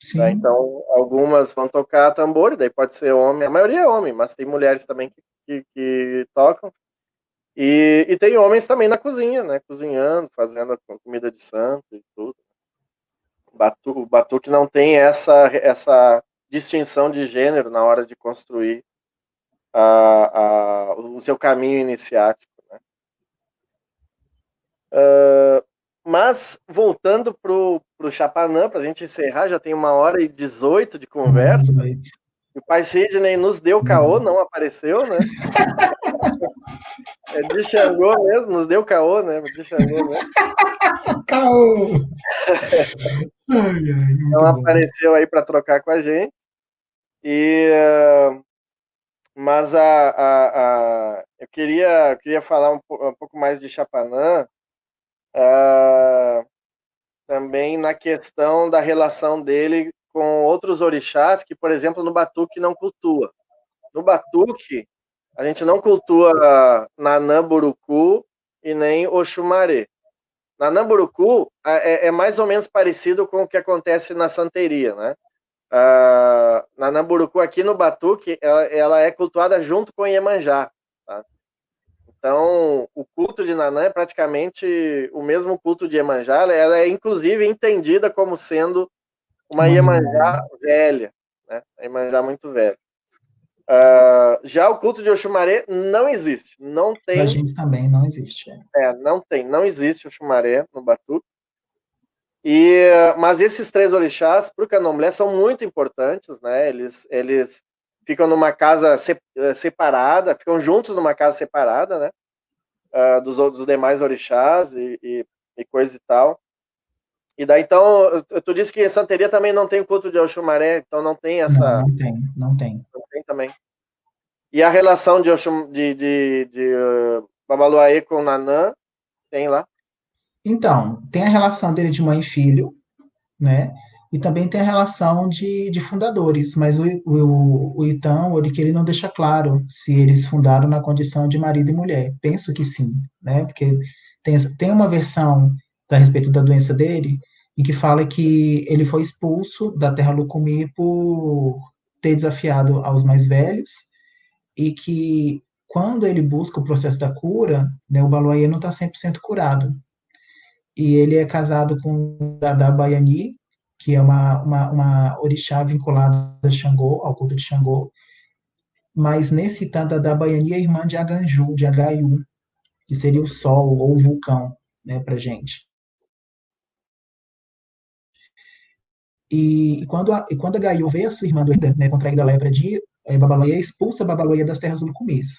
Sim, Então, algumas vão tocar tambor, daí pode ser homem, a maioria é homem, mas tem mulheres também que tocam. E tem homens também na cozinha, né? Cozinhando, fazendo a comida de santo e tudo. O batuque não tem essa distinção de gênero na hora de construir o seu caminho iniciático. Né? Mas, voltando pro Chapanã, para a gente encerrar, já tem 1h18 de conversa. O pai Sidney nos deu caô, não apareceu, né? É de Xangô mesmo, nos deu caô, né? De Xangô mesmo. Caô! Ai, ai, Não muito bom. apareceu aí para trocar com a gente. Mas eu queria falar um pouco mais de Chapanã, também na questão da relação dele com outros orixás que, por exemplo, no Batuque não cultua. No Batuque, a gente não cultua Nanã Burucu e nem Oxumaré. Nanã Burucu é mais ou menos parecido com o que acontece na santeria, né? Nanã Burucu aqui no Batuque, ela é cultuada junto com Iemanjá. Tá? Então, o culto de Nanã é praticamente o mesmo culto de Iemanjá, ela é inclusive entendida como sendo uma Uma Iemanjá memória. velha, né? A Iemanjá muito velha. Já o culto de Oxumaré não existe, não Pra tem, gente também não existe. não existe Oxumaré no Batuque. Mas esses três orixás para o Candomblé são muito importantes, né? Eles ficam numa casa separada, ficam juntos numa casa separada, né? Dos demais orixás e coisa e tal. E daí, então, tu disse que em Santeria também não tem culto de Oxumaré, então não tem essa... Não tem. Não tem também. E a relação de Babaluaê com Nanã, tem lá? Então, tem a relação dele de mãe e filho, né? E também tem a relação de fundadores, mas o Itão, ele não deixa claro se eles fundaram na condição de marido e mulher. Penso que sim, né? Porque tem uma versão a respeito da doença dele, em que fala que ele foi expulso da Terra Lucumí por ter desafiado aos mais velhos, e que quando ele busca o processo da cura, né, o Baluayê não está 100% curado. E ele é casado com Dada Baiani, que é uma orixá vinculada a Xangô, ao culto de Xangô, mas nesse Dada Baiani é irmã de Aganju, de Agaiu, que seria o sol ou o vulcão, né, para gente. E quando a Gaiu vê a sua irmã doida, né, contraída a lepra de Babaloia, expulsa Babaloia das terras do Lucumês.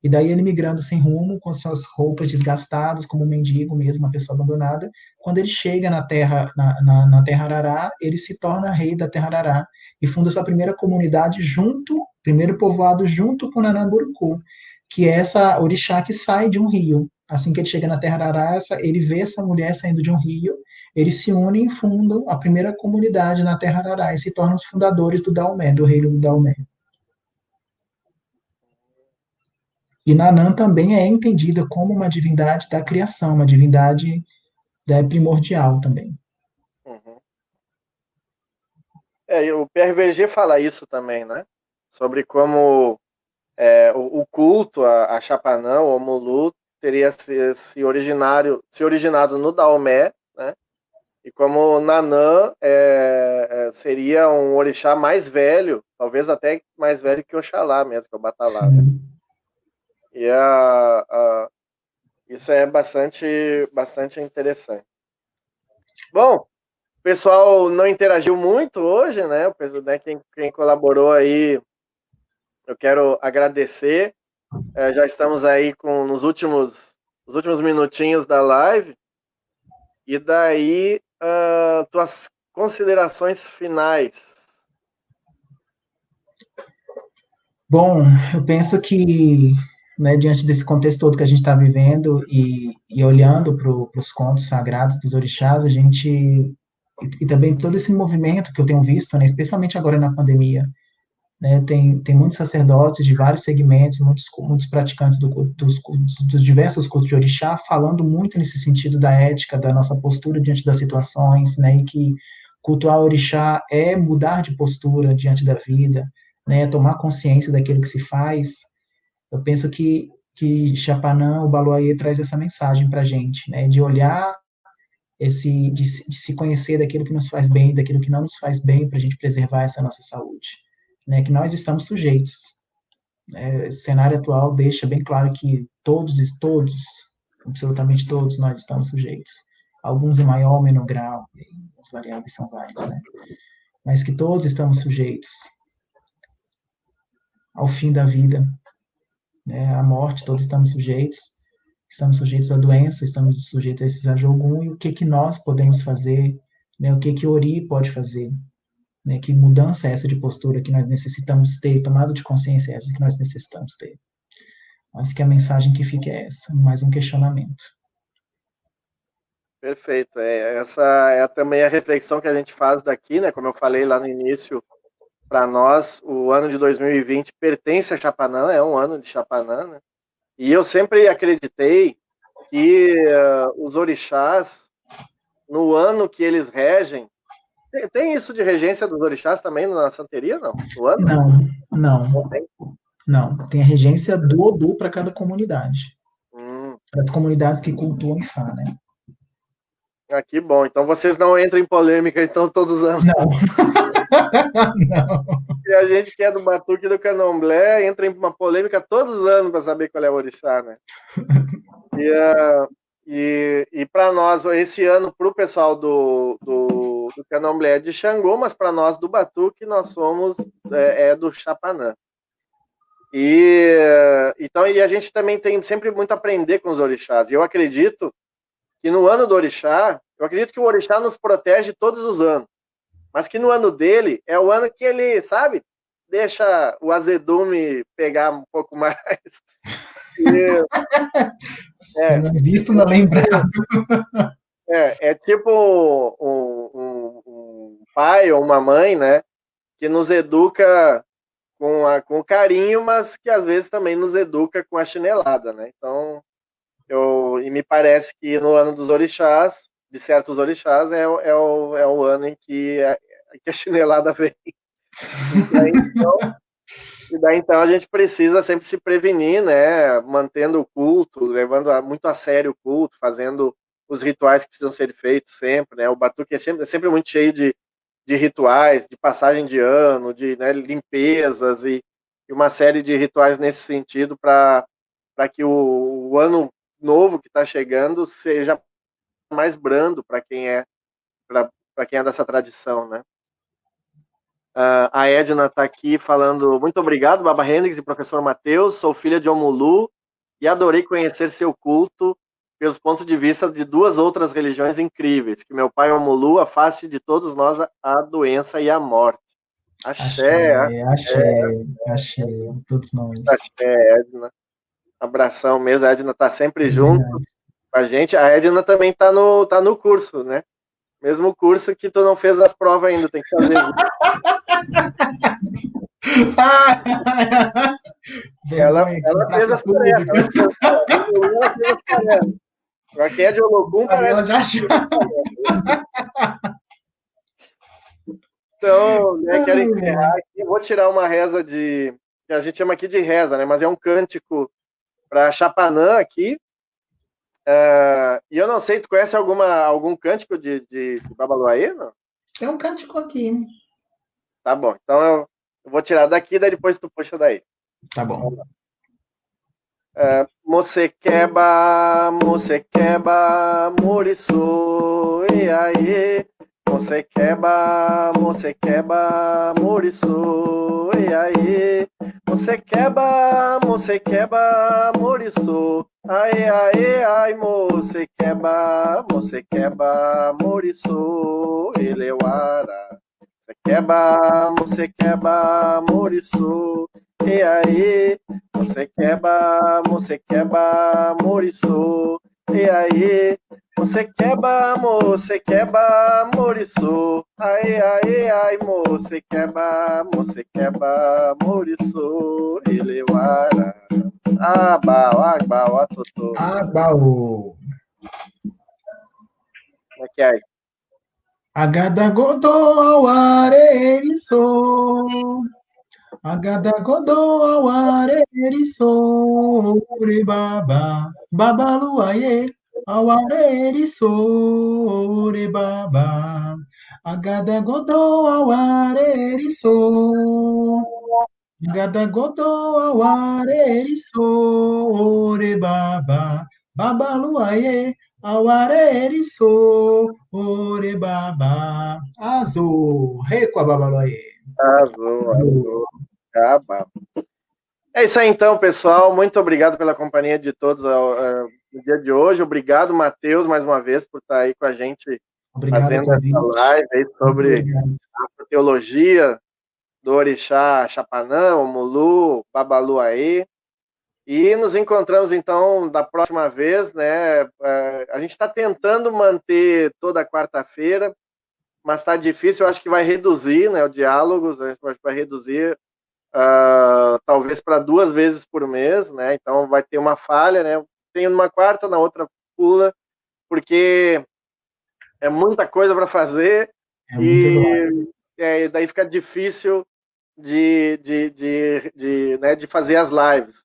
E daí ele migrando sem rumo, com suas roupas desgastadas, como um mendigo mesmo, uma pessoa abandonada. Quando ele chega na terra, na terra Arará, ele se torna rei da terra Arará e funda sua primeira comunidade primeiro povoado junto com Nanamburucu, que é essa orixá que sai de um rio. Assim que ele chega na terra Arará, ele vê essa mulher saindo de um rio, eles se unem e fundam a primeira comunidade na terra Arará e se tornam os fundadores do Daomé, do reino do Daomé. E Nanã também é entendida como uma divindade da criação, uma divindade primordial também. Uhum. E o PRVG fala isso também, né? Sobre como o culto a Chapanã, o Omulu, teria se originado no Daomé, né? E como Nanã seria um orixá mais velho, talvez até mais velho que Oxalá mesmo, que é o Batalá, né? E isso é bastante interessante. Bom, o pessoal não interagiu muito hoje, né? Quem colaborou aí, eu quero agradecer. Já estamos aí nos últimos minutinhos da live. E daí, tuas considerações finais. Bom, eu penso que, né, diante desse contexto todo que a gente está vivendo e olhando para os contos sagrados dos orixás, e também todo esse movimento que eu tenho visto, né, especialmente agora na pandemia, né, tem muitos sacerdotes de vários segmentos, muitos praticantes dos diversos cultos de orixá, falando muito nesse sentido da ética, da nossa postura diante das situações, né, e que cultuar orixá é mudar de postura diante da vida, né, tomar consciência daquilo que se faz. Eu penso que Chapanã, o Baluayê, traz essa mensagem para a gente, né, de olhar de se conhecer daquilo que nos faz bem, daquilo que não nos faz bem, para a gente preservar essa nossa saúde, né, que nós estamos sujeitos. O cenário atual deixa bem claro que todos, absolutamente todos, nós estamos sujeitos. Alguns em maior ou menor grau, as variáveis são várias, né? Mas que todos estamos sujeitos ao fim da vida, né? À morte, todos estamos sujeitos à doença, estamos sujeitos a esses ajogum, e o que nós podemos fazer, né? O que Ori pode fazer, né? Que mudança é essa de postura que nós necessitamos ter, tomada de consciência é essa que nós necessitamos ter. Acho que a mensagem que fica é essa, mais um questionamento. Perfeito. Essa é também a reflexão que a gente faz daqui, né? Como eu falei lá no início, para nós, o ano de 2020 pertence a Chapanã, é um ano de Chapanã, né? E eu sempre acreditei que os orixás, no ano que eles regem, tem isso de regência dos orixás também na santeria, não? No ano? Não. Tem? Não. Tem a regência do Odu para cada comunidade. Para as comunidades que cultuam Ifá, né? Que bom. Então vocês não entram em polêmica, então, todos os anos. Não. Não. E a gente que é do Batuque e do Candomblé entra em uma polêmica todos os anos para saber qual é o orixá, né? E para nós, esse ano, para o pessoal do Candomblé é de Xangô, mas para nós do Batuque, nós somos do Chapanã. Então, e a gente também tem sempre muito a aprender com os orixás. E eu acredito que no ano do orixá, eu acredito que o orixá nos protege todos os anos, mas que no ano dele é o ano que ele, sabe, deixa o azedume pegar um pouco mais. E, Se não é visto, não é lembrado. é tipo um pai ou uma mãe, né, que nos educa com carinho, mas que às vezes também nos educa com a chinelada, né? Então, e me parece que no ano dos orixás, de certos orixás, é o ano em que a chinelada vem. E daí, então, a gente precisa sempre se prevenir, né? Mantendo o culto, levando muito a sério o culto, fazendo os rituais que precisam ser feitos sempre, né? O Batuque é sempre muito cheio de rituais, de passagem de ano, de, né, limpezas e uma série de rituais nesse sentido para que o ano novo que está chegando seja mais brando para quem é dessa tradição, né? A Edna está aqui falando, muito obrigado, Baba Hendrix e professor Matheus, sou filha de Omulu e adorei conhecer seu culto pelos pontos de vista de duas outras religiões incríveis, que meu pai Omulu afaste de todos nós a doença e a morte. Axé, Axé, todos nós. axé, Edna. Abração mesmo, a Edna está sempre junto com a gente. A Edna também está no curso, né? Mesmo curso que tu não fez as provas ainda, tem que fazer. Ela fez as tarefas. Ela quem é de Olodum parece. Ela já achou. Então, né, quero encerrar aqui. Vou tirar uma reza que a gente chama aqui de reza, né? Mas é um cântico para Chapanã aqui. E eu não sei, tu conhece algum cântico de Babaluaê, não? Tem um cântico aqui. Tá bom, então eu vou tirar daqui, daí depois tu puxa daí. Tá bom. Mocequeba, moriçô, e aí. Mocequeba, moriçô, e aí. Mocequeba, moriçô, ai, ai, ai, mocequeba, moriçô, eleuara. Mocequeba, moriçô, e aí. Mocequeba, moriçô, e aí. Mocequeba, moriçô, ai, ai, ai, mocequeba, moriçô, eleuara. Abau, atotô. Abau. Como é que é? Agadagodô ao areriçô. Agadagodô ao areriçô. Urebaba, babaluaê. Ao areriçô. Urebaba. Agadagodô ao areriçô. Agadagodô ao areriçô. Urebaba, babaluaê. Auareriçô, orebaba, azul, reco ababaloê. Azul. É isso aí então, pessoal. Muito obrigado pela companhia de todos no dia de hoje. Obrigado, Matheus, mais uma vez, por estar aí com a gente fazendo essa live aí sobre a teologia do Orixá Chapanã, Omulu, Babaluaê. E nos encontramos, então, da próxima vez, né? A gente está tentando manter toda quarta-feira, mas está difícil, eu acho que vai reduzir, né, o diálogos, a gente vai reduzir talvez para 2 vezes por mês, né? Então vai ter uma falha, né? Tem numa quarta, na outra pula, porque é muita coisa para fazer e daí fica difícil de fazer as lives.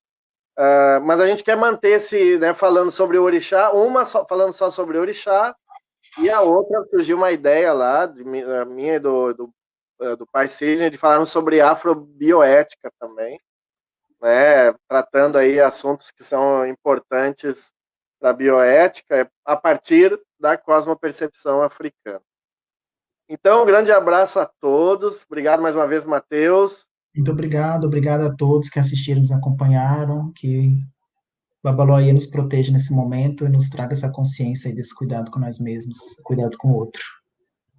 Mas a gente quer manter esse, né, falando sobre o orixá, falando só sobre o orixá, e a outra surgiu uma ideia lá, a minha e do pai Sidney, de falarmos sobre afrobioética também, né, tratando aí assuntos que são importantes da bioética a partir da cosmopercepção africana. Então, um grande abraço a todos, obrigado mais uma vez, Matheus. Muito obrigado a todos que assistiram, nos acompanharam, que Babaloia nos proteja nesse momento e nos traga essa consciência aí desse cuidado com nós mesmos, cuidado com o outro.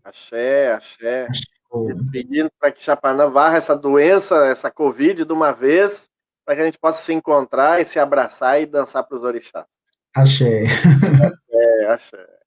Axé, axé. Acho E pedindo para que Chapanã varra essa doença, essa Covid de uma vez, para que a gente possa se encontrar e se abraçar e dançar para os orixás. axé. É, axé.